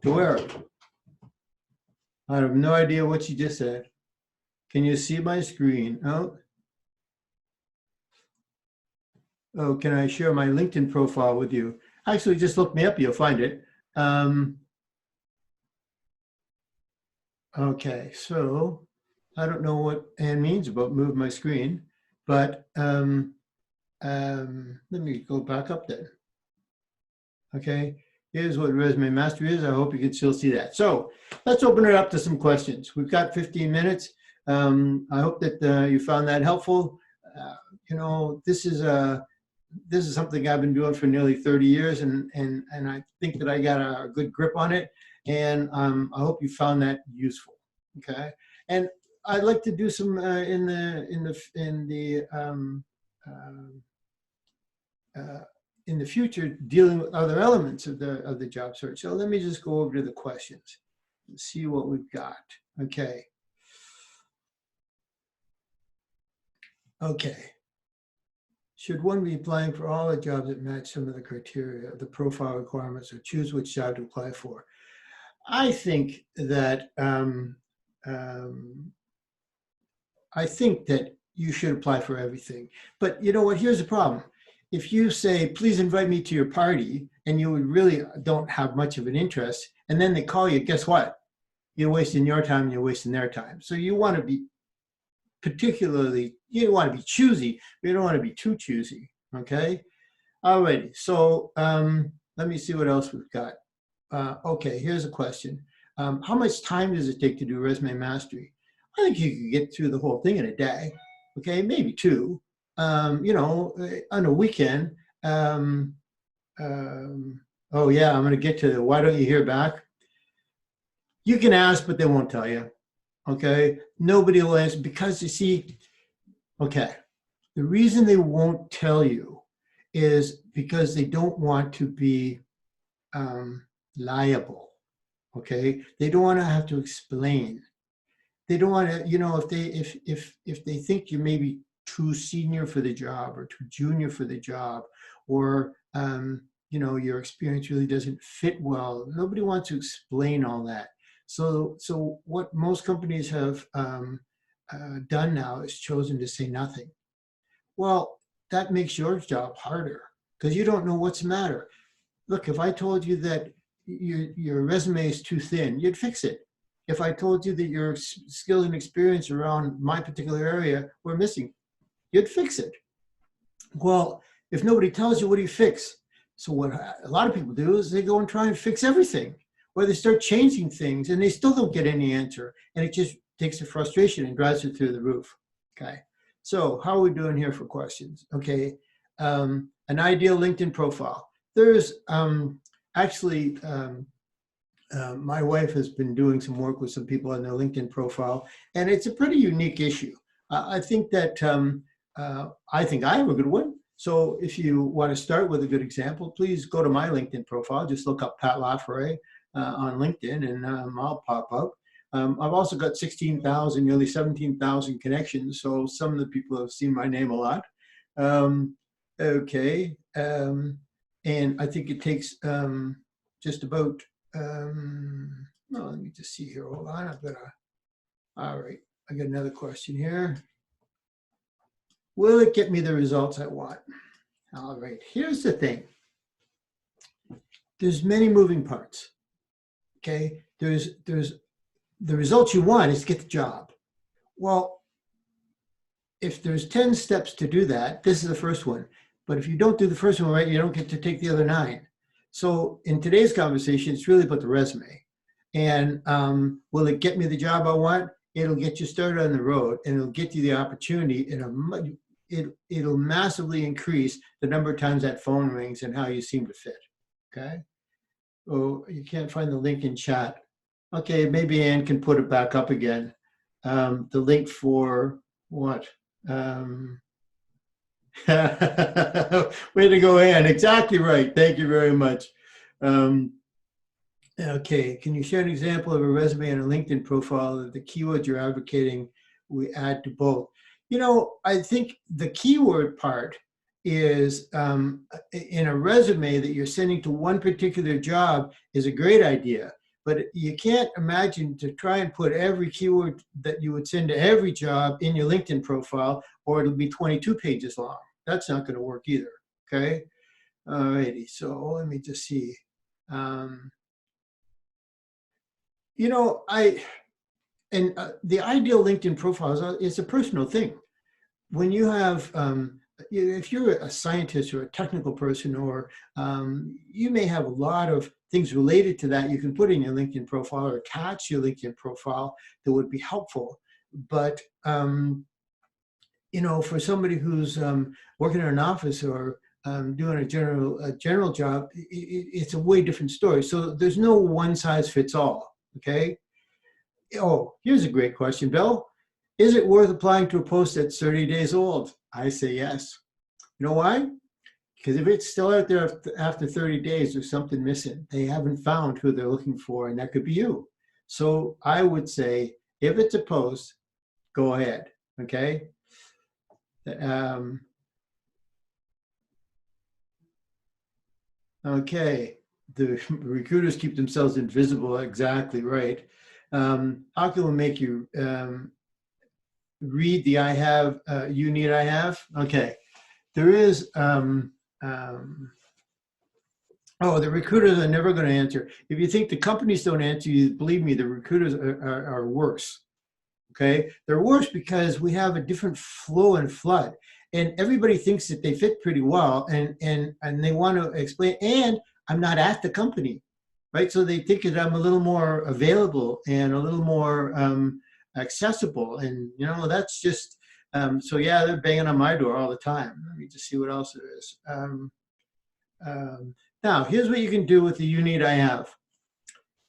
To where? I have no idea what you just said. Can you see my screen? Oh, can I share my LinkedIn profile with you? Actually, just look me up, you'll find it. Okay, so I don't know what Ann means about move my screen, but let me go back up there. Okay, here's what Resume Mastery is. I hope you can still see that. So let's open it up to some questions. We've got 15 minutes. I hope that you found that helpful. Uh, you know, this is something I've been doing for nearly 30 years, and I think that I got a good grip on it. And I hope you found that useful. Okay, and I'd like to do some uh, in the future dealing with other elements of the job search. So let me just go over to the questions and see what we've got. Okay. Okay. Should one be applying for all the jobs that match some of the criteria, the profile requirements, or choose which job to apply for? I think that um, I think that you should apply for everything. But you know what? Here's the problem. If you say, please invite me to your party, and you really don't have much of an interest, and then they call you, guess what? You're wasting your time and you're wasting their time. So you want to be particularly, you don't want to be choosy, but you don't want to be too choosy. Okay. All righty. So let me see what else we've got. Okay, here's a question. How much time does it take to do resume mastery? I think you could get through the whole thing in a day. Okay, maybe two. You know, on a weekend. Oh yeah, I'm going to get to the why don't you hear back? You can ask, but they won't tell you. Okay, nobody will answer because you see, okay, the reason they won't tell you is because they don't want to be liable. Okay, they don't want to have to explain. They don't want to, you know, if they think you're maybe too senior for the job or too junior for the job, or you know, your experience really doesn't fit well. Nobody wants to explain all that. So what most companies have done now is chosen to say nothing. Well, that makes your job harder because you don't know what's the matter. Look, if I told you that your resume is too thin, you'd fix it. If I told you that your skills and experience around my particular area were missing, you'd fix it. Well, if nobody tells you, what do you fix? So what a lot of people do is they go and try and fix everything, or they start changing things and they still don't get any answer. And it just takes the frustration and drives it through the roof. Okay. So how are we doing here for questions? Okay. An ideal LinkedIn profile. There's actually, my wife has been doing some work with some people on their LinkedIn profile, and it's a pretty unique issue. I think that I think I have a good one. So if you want to start with a good example, please go to my LinkedIn profile. Just look up Pat Laforet on LinkedIn, and I'll pop up. I've also got 16,000, nearly 17,000 connections. So some of the people have seen my name a lot. Okay. And I think it takes just about, well, let me just see here. Hold on. All right. I got another question here. Will it get me the results I want? All right. Here's the thing. There's many moving parts. Okay. There's the results you want is to get the job. Well, if there's 10 steps to do that, this is the first one. But if you don't do the first one right, you don't get to take the other 9. So in today's conversation, it's really about the resume. And will it get me the job I want? It'll get you started on the road, and it'll get you the opportunity. It'll massively increase the number of times that phone rings and how you seem to fit. Okay. Oh, you can't find the link in chat. Okay, maybe Ann can put it back up again. The link for what? Way to go, Ann. Exactly right. Thank you very much. Okay, can you share an example of a resume and a LinkedIn profile of the keywords you're advocating we add to both? You know, I think the keyword part is in a resume that you're sending to one particular job is a great idea, but you can't imagine to try and put every keyword that you would send to every job in your LinkedIn profile, or it'll be 22 pages long. That's not going to work either. Okay. All righty. So let me just see. You know, the ideal LinkedIn profile is a personal thing. When you have, if you're a scientist or a technical person, or you may have a lot of things related to that you can put in your LinkedIn profile or attach your LinkedIn profile that would be helpful. but you know, for somebody who's working in an office or doing a general job, it's a way different story. So there's no one size fits all. Okay. Oh, here's a great question, Bill. Is it worth applying to a post that's 30 days old? I say yes. You know why? Because if it's still out there after 30 days, there's something missing. They haven't found who they're looking for, and that could be you. So I would say if it's a post, go ahead. Okay. Um, okay. The recruiters keep themselves invisible. Exactly right. How can we make you read the I have, you need I have? Okay. There is, oh, the recruiters are never going to answer. If you think the companies don't answer you, believe me, the recruiters are worse. Okay. They're worse because we have a different flow and flood. And everybody thinks that they fit pretty well and they want to explain, and I'm not at the company, right? So they think that I'm a little more available and a little more accessible. And, you know, that's just, so yeah, they're banging on my door all the time. Let me just see what else there is. Now, here's what you can do with the you need I have.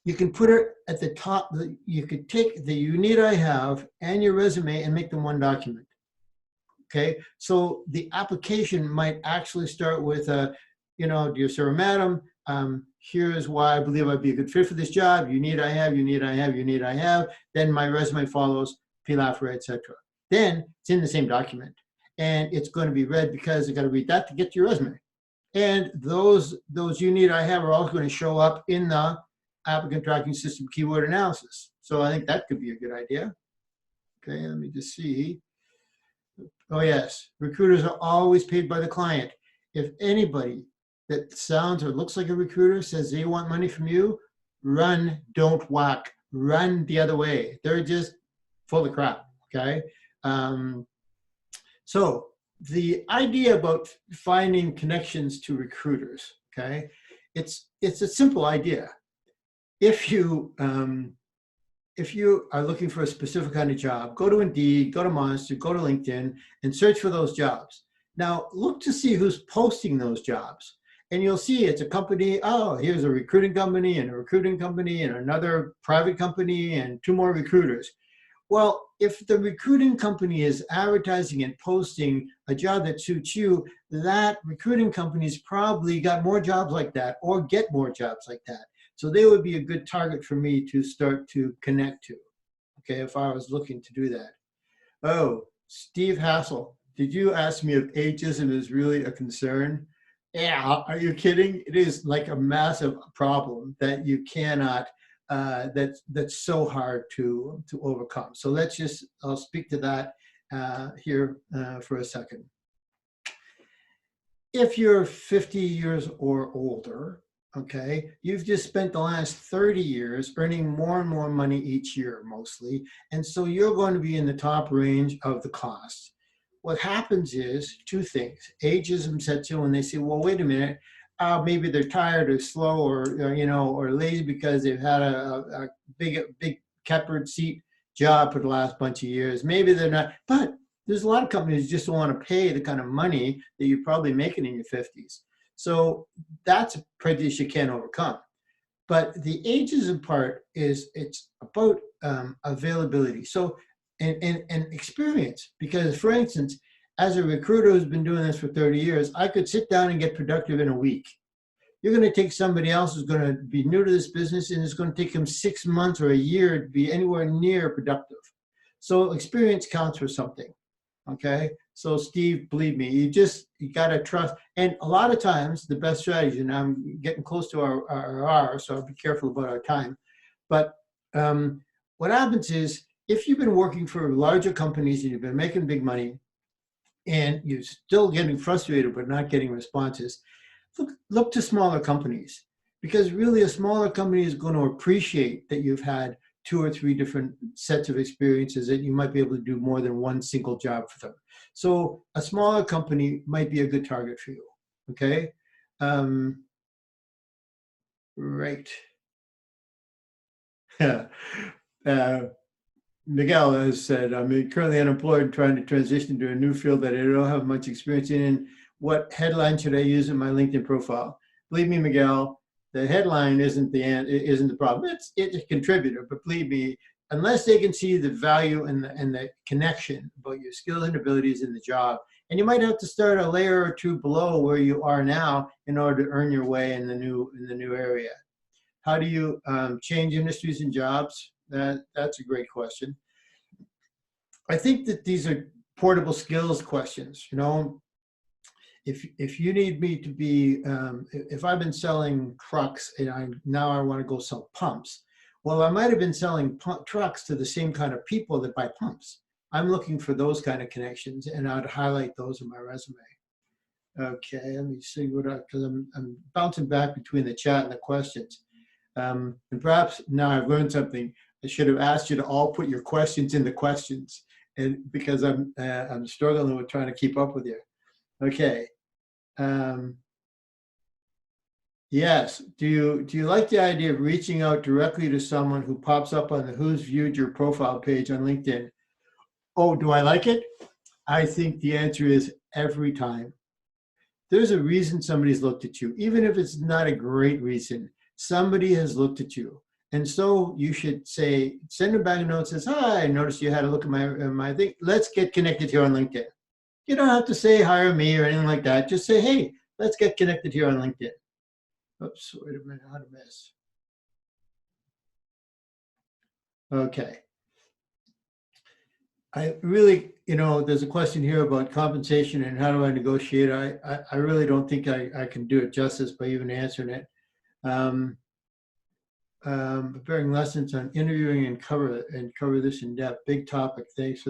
You can put it at the top. You could take the you need I have and your resume and make them one document. Okay, so the application might actually start with you know, dear sir or madam, here's why I believe I'd be a good fit for this job. You need I have, you need I have, you need I have. Then my resume follows, P. Laforet, etc. Then it's in the same document, and it's going to be read because you got to read that to get to your resume. And those you need I have are also going to show up in the applicant tracking system keyword analysis. So I think that could be a good idea. Okay, let me just see. Oh yes, recruiters are always paid by the client. If anybody that sounds or looks like a recruiter says they want money from you, run, don't whack. Run the other way. They're just full of crap, okay? So the idea about finding connections to recruiters, okay? It's a simple idea. If you are looking for a specific kind of job, go to Indeed, go to Monster, go to LinkedIn, and search for those jobs. Now, look to see who's posting those jobs. And you'll see it's a company, oh, here's a recruiting company and a recruiting company and another private company and two more recruiters. Well, if the recruiting company is advertising and posting a job that suits you, that recruiting company's probably got more jobs like that or get more jobs like that. So they would be a good target for me to start to connect to, okay, if I was looking to do that. Oh, Steve Hassel, did you ask me if ageism is really a concern? Yeah, are you kidding? It is like a massive problem that you cannot, that's so hard to overcome. So I'll speak to that here for a second. If you're 50 years or older, okay, you've just spent the last 30 years earning more and more money each year mostly, and so you're going to be in the top range of the cost. What happens is two things. Ageism sets in when they say, well, wait a minute, maybe they're tired or slow or you know, or lazy because they've had a big catbird seat job for the last bunch of years. Maybe they're not, but there's a lot of companies who just don't want to pay the kind of money that you're probably making in your 50s. So that's a prejudice you can't overcome. But the ageism part is it's about availability. So and experience. Because for instance, as a recruiter who's been doing this for 30 years, I could sit down and get productive in a week. You're going to take somebody else who's going to be new to this business and it's going to take them 6 months or a year to be anywhere near productive. So experience counts for something. Okay. So Steve, believe me, you got to trust. And a lot of times the best strategy, and I'm getting close to our hour, so I'll be careful about our time. But what happens is if you've been working for larger companies and you've been making big money and you're still getting frustrated but not getting responses, look to smaller companies, because really a smaller company is going to appreciate that you've had 2 or 3 different sets of experiences that you might be able to do more than one single job for them. So a smaller company might be a good target for you. Okay. Right. Miguel has said, I'm currently unemployed and trying to transition to a new field that I don't have much experience in. What headline should I use in my LinkedIn profile? Believe me, Miguel, the headline isn't the problem. It's a contributor, but believe me, unless they can see the value and the connection about your skills and abilities in the job, and you might have to start a layer or two below where you are now in order to earn your way in the new area. How do you change industries and jobs? That's a great question. I think that these are portable skills questions. You know, if you need me to be, if I've been selling trucks and now I want to go sell pumps, well, I might have been selling trucks to the same kind of people that buy pumps. I'm looking for those kind of connections, and I'd highlight those in my resume. Okay, let me see what because I'm bouncing back between the chat and the questions. And perhaps now I've learned something. I should have asked you to all put your questions in the questions, and because I'm struggling with trying to keep up with you. Okay. Yes. Do you like the idea of reaching out directly to someone who pops up on the Who's Viewed Your Profile page on LinkedIn? Oh, do I like it? I think the answer is every time. There's a reason somebody's looked at you, even if it's not a great reason. Somebody has looked at you. And so you should say, send them back a note that says, hi, I noticed you had a look at my thing. Let's get connected here on LinkedIn. You don't have to say hire me or anything like that. Just say, hey, let's get connected here on LinkedIn. Oops, wait a minute, how to miss. Okay. I really, there's a question here about compensation and how do I negotiate. I really don't think I can do it justice by even answering it. Preparing lessons on interviewing and cover this in depth. Big topic. Thanks.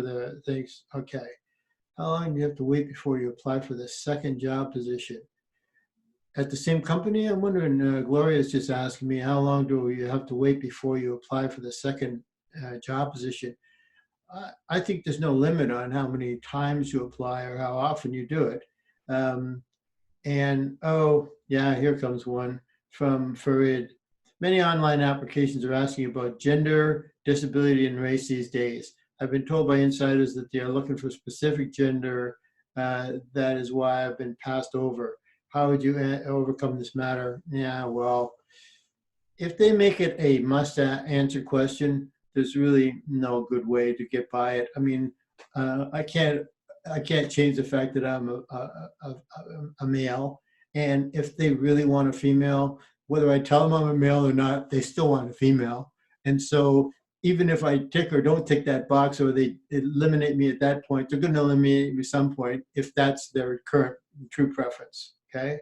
Okay. How long do you have to wait before you apply for the second job position? At the same company? I'm wondering, Gloria is just asking me, how long do you have to wait before you apply for the second job position? I think there's no limit on how many times you apply or how often you do it. And oh, yeah, here comes one from Farid. Many online applications are asking about gender, disability, and race these days. I've been told by insiders that they are looking for specific gender. That is why I've been passed over. How would you overcome this matter? Yeah, well, if they make it a must answer question, there's really no good way to get by it. I mean, I can't change the fact that I'm a male. And if they really want a female, whether I tell them I'm a male or not, they still want a female. And so even if I tick or don't tick that box or they eliminate me at that point, they're going to eliminate me at some point if that's their current true preference. Okay.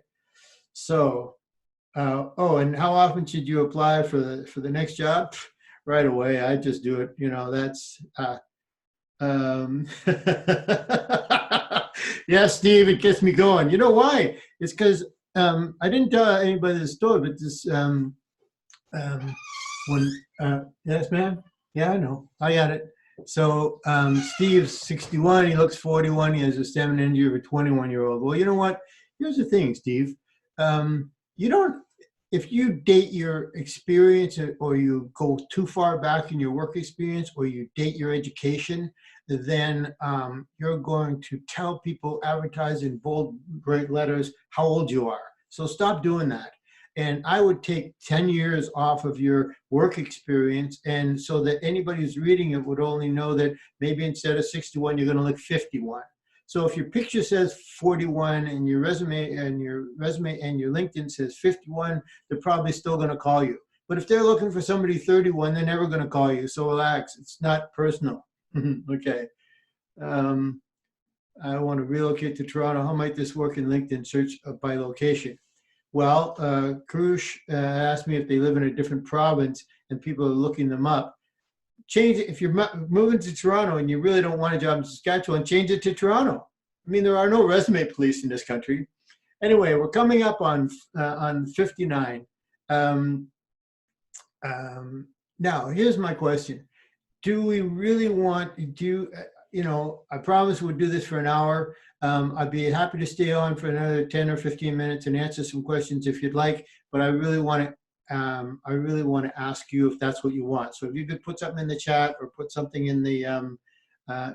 So, and how often should you apply for the next job? Right away. I just do it. That's, yeah, Steve, it gets me going. You know why? It's because I didn't tell anybody the story, but this yes, man. Yeah, I know. I got it. So Steve's 61. He looks 41. He has a stamina injury of a 21-year-old. Well, you know what? Here's the thing, Steve. You don't. If you date your experience or you go too far back in your work experience or you date your education, then you're going to tell people, advertise in bold, bright letters, how old you are. So stop doing that. And I would take 10 years off of your work experience, and so that anybody who's reading it would only know that maybe instead of 61, you're going to look 51. So if your picture says 41 and your resume and your LinkedIn says 51, they're probably still going to call you. But if they're looking for somebody 31, they're never going to call you. So relax. It's not personal. Okay. I want to relocate to Toronto. How might this work in LinkedIn search by location? Well, Karush asked me if they live in a different province and people are looking them up. Change it. If you're moving to Toronto and you really don't want a job in Saskatchewan, change it to Toronto. I mean, there are no resume police in this country. Anyway, we're coming up on 59. Now, here's my question. Do we really want, I promise we'll do this for an hour. I'd be happy to stay on for another 10 or 15 minutes and answer some questions if you'd like, but I really want to I really want to ask you if that's what you want. So if you could put something in the chat or put something in the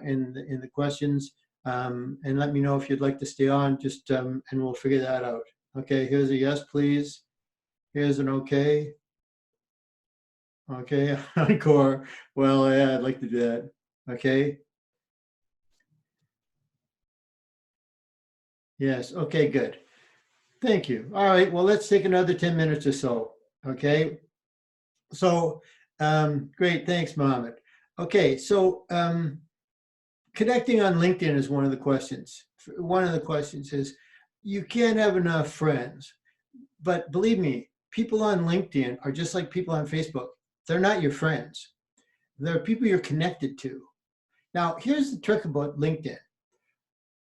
in the questions, and let me know if you'd like to stay on. Just and we'll figure that out. Okay. Here's a yes, please. Here's an okay. Okay. Encore. Well, yeah, I'd like to do that. Okay. Yes. Okay. Good. Thank you. All right. Well, let's take another 10 minutes or so. Okay. So, great. Thanks, Mohammed. Okay. So, connecting on LinkedIn is one of the questions. One of the questions is you can't have enough friends. But believe me, people on LinkedIn are just like people on Facebook. They're not your friends. They're people you're connected to. Now, here's the trick about LinkedIn.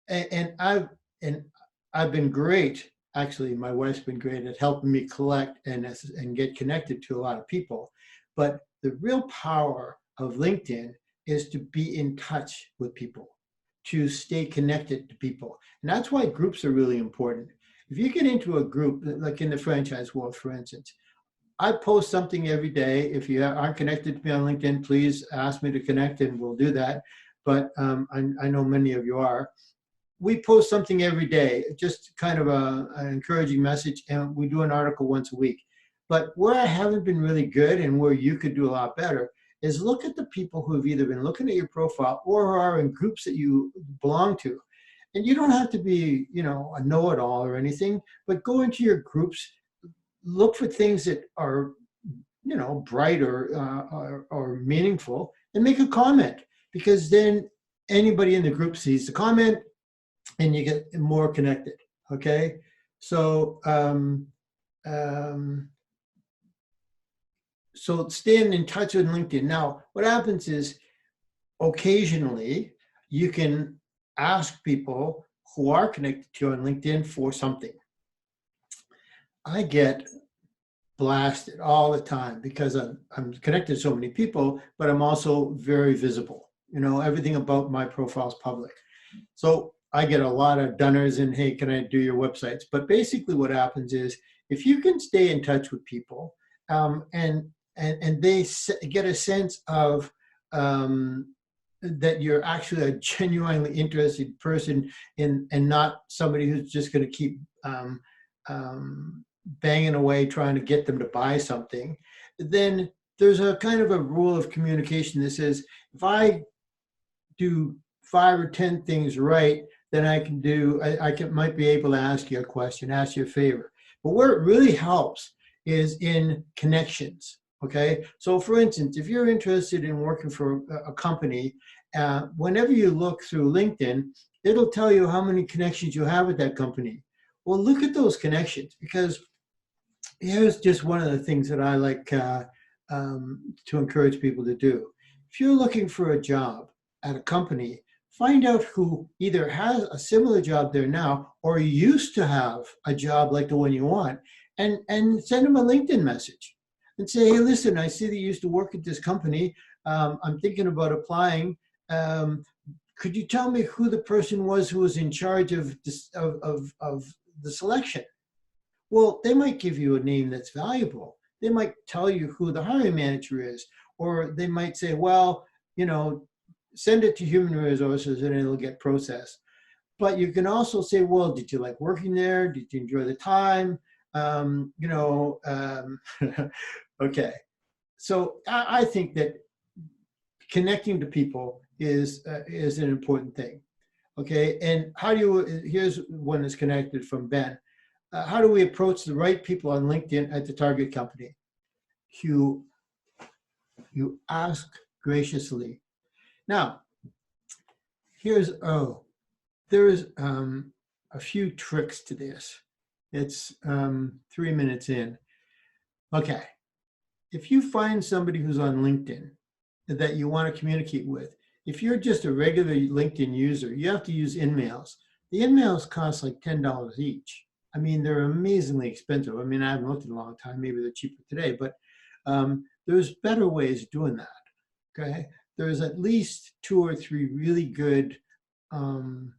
And I've been great. Actually, my wife's been great at helping me collect and get connected to a lot of people. But the real power of LinkedIn is to be in touch with people, to stay connected to people. And that's why groups are really important. If you get into a group, like in the franchise world, for instance, I post something every day. If you aren't connected to me on LinkedIn, please ask me to connect and we'll do that. But I know many of you are. We post something every day, just kind of an encouraging message, and we do an article once a week. But where I haven't been really good and where you could do a lot better is look at the people who have either been looking at your profile or are in groups that you belong to. And you don't have to be, a know-it-all or anything, but go into your groups, look for things that are, bright or meaningful, and make a comment, because then anybody in the group sees the comment and you get more connected. Okay. So, so staying in touch with LinkedIn. Now, what happens is occasionally you can ask people who are connected to you on LinkedIn for something. I get blasted all the time because I'm connected to so many people, but I'm also very visible. Everything about my profile is public. So I get a lot of dunners and, hey, can I do your websites? But basically what happens is if you can stay in touch with people and they get a sense of that you're actually a genuinely interested person and not somebody who's just going to keep banging away trying to get them to buy something, then there's a kind of a rule of communication that says if I do 5 or 10 things right, then I might be able to ask you a question, ask you a favor. But where it really helps is in connections. Okay. So for instance, if you're interested in working for a company, whenever you look through LinkedIn, it'll tell you how many connections you have with that company. Well, look at those connections, because here's just one of the things that I like to encourage people to do. If you're looking for a job at a company, find out who either has a similar job there now or used to have a job like the one you want, and send them a LinkedIn message and say, hey, listen, I see that you used to work at this company. I'm thinking about applying. Could you tell me who the person was who was in charge of the selection? Well, they might give you a name that's valuable. They might tell you who the hiring manager is, or they might say, well, send it to human resources and it'll get processed. But you can also say, well, did you like working there? Did you enjoy the time? Okay. So I think that connecting to people is an important thing. Okay. And here's one that's connected from Ben. How do we approach the right people on LinkedIn at the target company? You ask graciously. Now, there's a few tricks to this. It's 3 minutes in. Okay. If you find somebody who's on LinkedIn that you want to communicate with, if you're just a regular LinkedIn user, you have to use InMails. The InMails cost like $10 each. I mean, they're amazingly expensive. I mean, I haven't looked in a long time. Maybe they're cheaper today, but there's better ways of doing that. Okay. There's at least 2 or 3 really good Chrome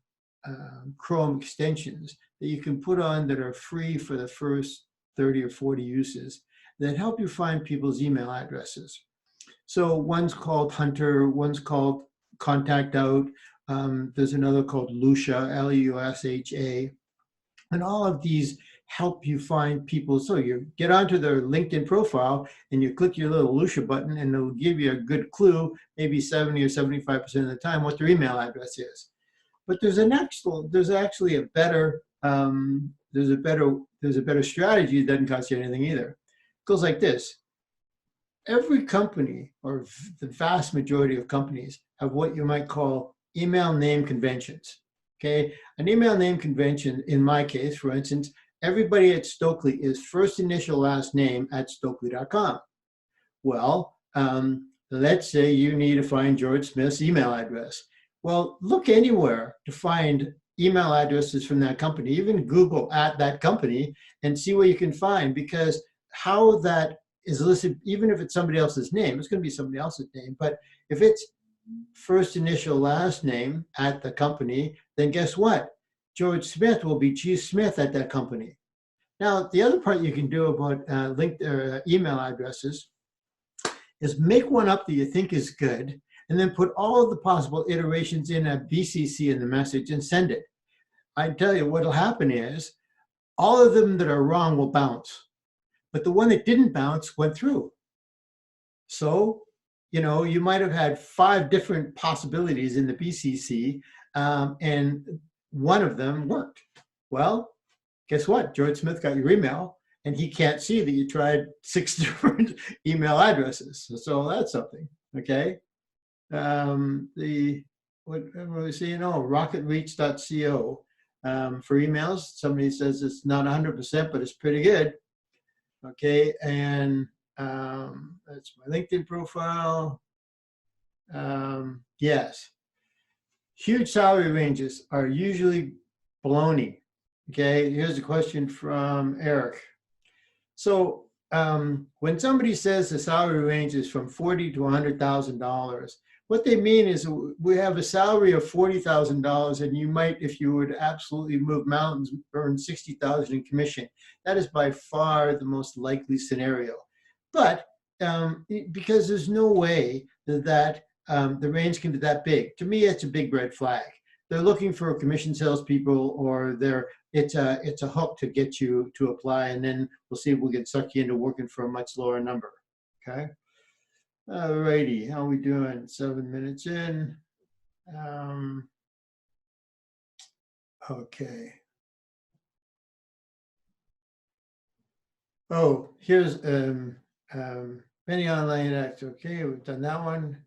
extensions that you can put on that are free for the first 30 or 40 uses. that help you find people's email addresses. So one's called Hunter, one's called Contact Out. There's another called Lusha, Lusha. And all of these help you find people. So you get onto their LinkedIn profile and you click your little Lucia button and it'll give you a good clue, maybe 70 or 75% of the time, what their email address is. But there's actually a better strategy that doesn't cost you anything either. It goes like this. Every company, or the vast majority of companies, have what you might call email name conventions. Okay, an email name convention, in my case, for instance, everybody at Stokely is first initial last name at Stokely.com. Well, let's say you need to find George Smith's email address. Well, look anywhere to find email addresses from that company, even Google at that company, and see what you can find, because how that is listed, even if it's somebody else's name, it's going to be somebody else's name. But if it's first initial last name at the company, then guess what? George Smith will be Chief Smith at that company. Now, the other part you can do about email addresses is make one up that you think is good, and then put all of the possible iterations in a BCC in the message and send it. I tell you, what will happen is all of them that are wrong will bounce, but the one that didn't bounce went through. So, you might have had 5 different possibilities in the BCC, and one of them worked. Well, guess what? George Smith got your email, and he can't see that you tried 6 different email addresses. So that's something, okay? What were we saying? Oh, rocketreach.co for emails. Somebody says it's not 100%, but it's pretty good. Okay, and that's my LinkedIn profile. Yes, huge salary ranges are usually baloney. Okay, here's a question from Eric. So when somebody says the salary range is from $40,000 to $100,000, what they mean is we have a salary of $40,000, and you might, if you would absolutely move mountains, earn $60,000 in commission. That is by far the most likely scenario. But because there's no way that the range can be that big, to me, it's a big red flag. They're looking for commission salespeople, or it's a hook to get you to apply, and then we'll see if we can suck you into working for a much lower number. Okay. All righty, how are we doing? 7 minutes in. Okay. Oh, here's many online acts. Okay, we've done that one.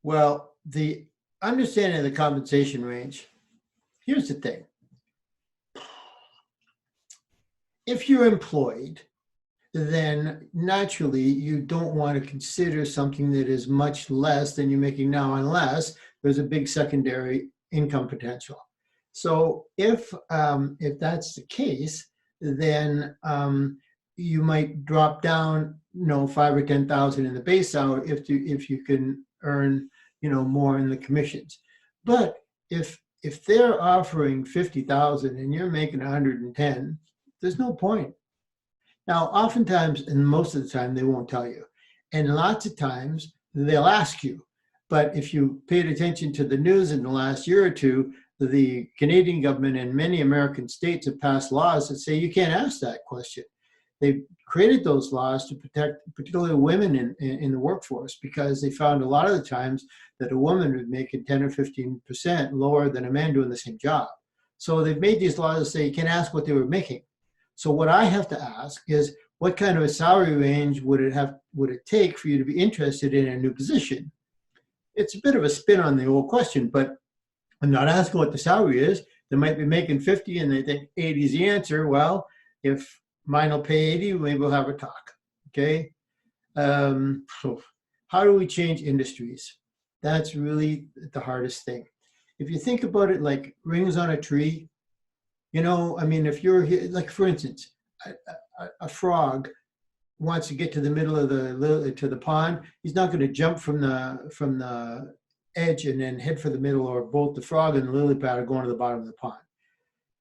Well, the understanding of the compensation range, here's the thing. If you're employed, then naturally you don't want to consider something that is much less than you're making now, unless there's a big secondary income potential. So if that's the case, then you might drop down, 5 or 10,000 in the base salary if you can earn, more in the commissions. But if they're offering 50,000 and you're making 110, there's no point. Now, oftentimes, and most of the time, they won't tell you. And lots of times, they'll ask you. But if you paid attention to the news in the last year or two, the Canadian government and many American states have passed laws that say you can't ask that question. They've created those laws to protect particularly women in the workforce, because they found a lot of the times that a woman was making 10 or 15% lower than a man doing the same job. So they've made these laws that say you can't ask what they were making. So what I have to ask is, what kind of a salary range would it take for you to be interested in a new position? It's a bit of a spin on the old question, but I'm not asking what the salary is. They might be making 50 and they think 80 is the answer. Well, if mine will pay 80, maybe we'll have a talk. Okay. So how do we change industries? That's really the hardest thing. If you think about it like rings on a tree, if you're here, like for instance, a frog wants to get to the middle of the pond, he's not going to jump from the edge and then head for the middle, or both the frog and the lily pad are going to the bottom of the pond.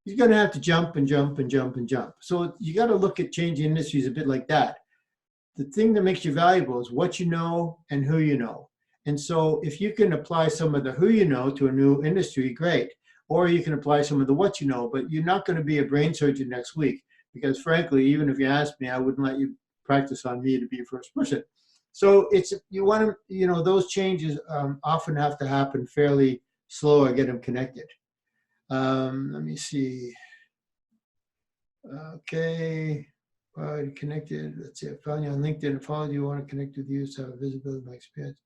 he's going to have to jump and jump and jump and jump. So you got to look at changing industries a bit like that. The thing that makes you valuable is what you know and who you know. And so if you can apply some of the who you know to a new industry, great. Or you can apply some of the what you know, but you're not going to be a brain surgeon next week because frankly, even if you asked me, I wouldn't let you practice on me to be a first person. So it's, you want to, those changes often have to happen fairly slow or get them connected. Let me see. Okay. Connected. Let's see. I found you on LinkedIn and followed you. I want to connect with you so I have visibility of my experience.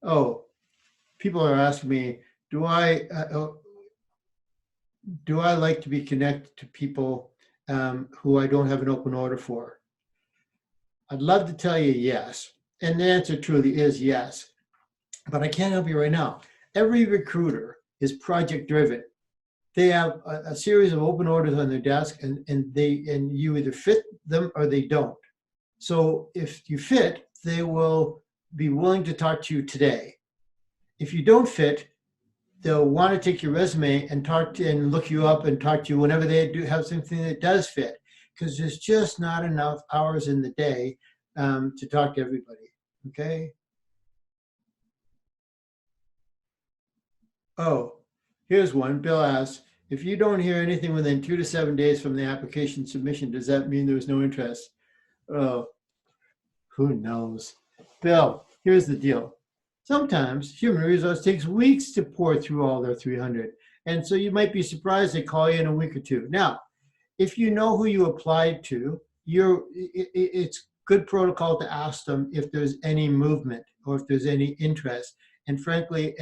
Oh, people are asking me, do I like to be connected to people who I don't have an open order for? I'd love to tell you yes. And the answer truly is yes. But I can't help you right now. Every recruiter is project driven. They have a series of open orders on their desk and you either fit them or they don't. So if you fit, they will be willing to talk to you today. If you don't fit, they'll want to take your resume and and look you up and talk to you whenever they do have something that does fit, because there's just not enough hours in the day to talk to everybody. Okay. Oh, here's one. Bill asks, if you don't hear anything within 2 to 7 days from the application submission, does that mean there's no interest? Oh, who knows? Bill, here's the deal. Sometimes human resource takes weeks to pour through all their 300. And so you might be surprised they call you in a week or two. Now, if you know who you applied to, it's good protocol to ask them if there's any movement or if there's any interest. And frankly,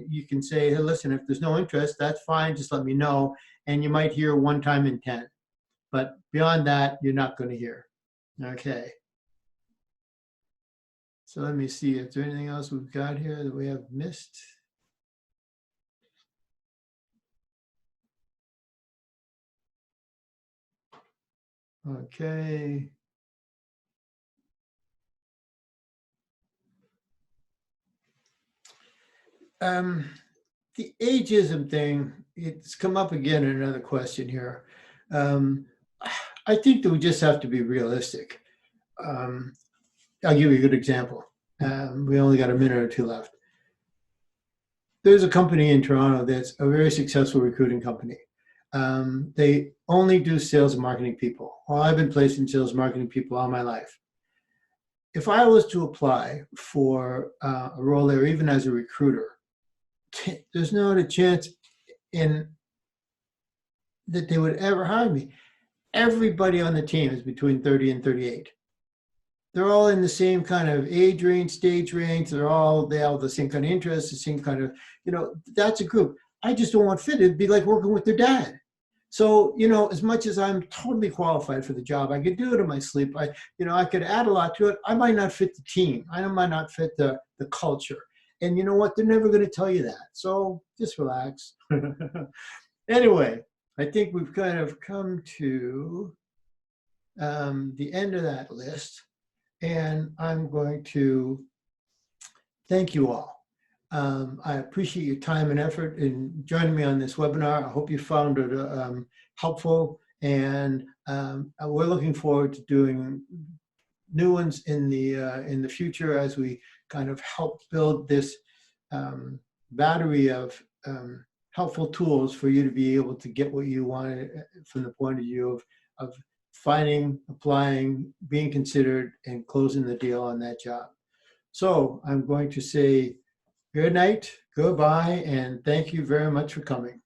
you can say, hey, listen, if there's no interest, that's fine. Just let me know. And you might hear one time in 10. But beyond that, you're not going to hear. Okay. So let me see if there's anything else we've got here that we have missed. Okay. The ageism thing, it's come up again in another question here. I think that we just have to be realistic. I'll give you a good example. We only got a minute or two left. There's a company in Toronto that's a very successful recruiting company. They only do sales and marketing people. Well, I've been placing sales and marketing people all my life. If I was to apply for a role there, even as a recruiter, there's not a chance that they would ever hire me. Everybody on the team is between 30 and 38. They're all in the same kind of age range, stage range. They all have the same kind of interests, the same kind of, that's a group. I just don't want fit. It'd be like working with their dad. So, as much as I'm totally qualified for the job, I could do it in my sleep. I could add a lot to it. I might not fit the team. I might not fit the culture. And you know what? They're never going to tell you that. So just relax. Anyway, I think we've kind of come to the end of that list. And I'm going to thank you all. I appreciate your time and effort in joining me on this webinar. I hope you found it helpful. And we're looking forward to doing new ones in the future as we kind of help build this battery of helpful tools for you to be able to get what you want from the point of view of finding, applying, being considered, and closing the deal on that job. So I'm going to say good night, goodbye, and thank you very much for coming.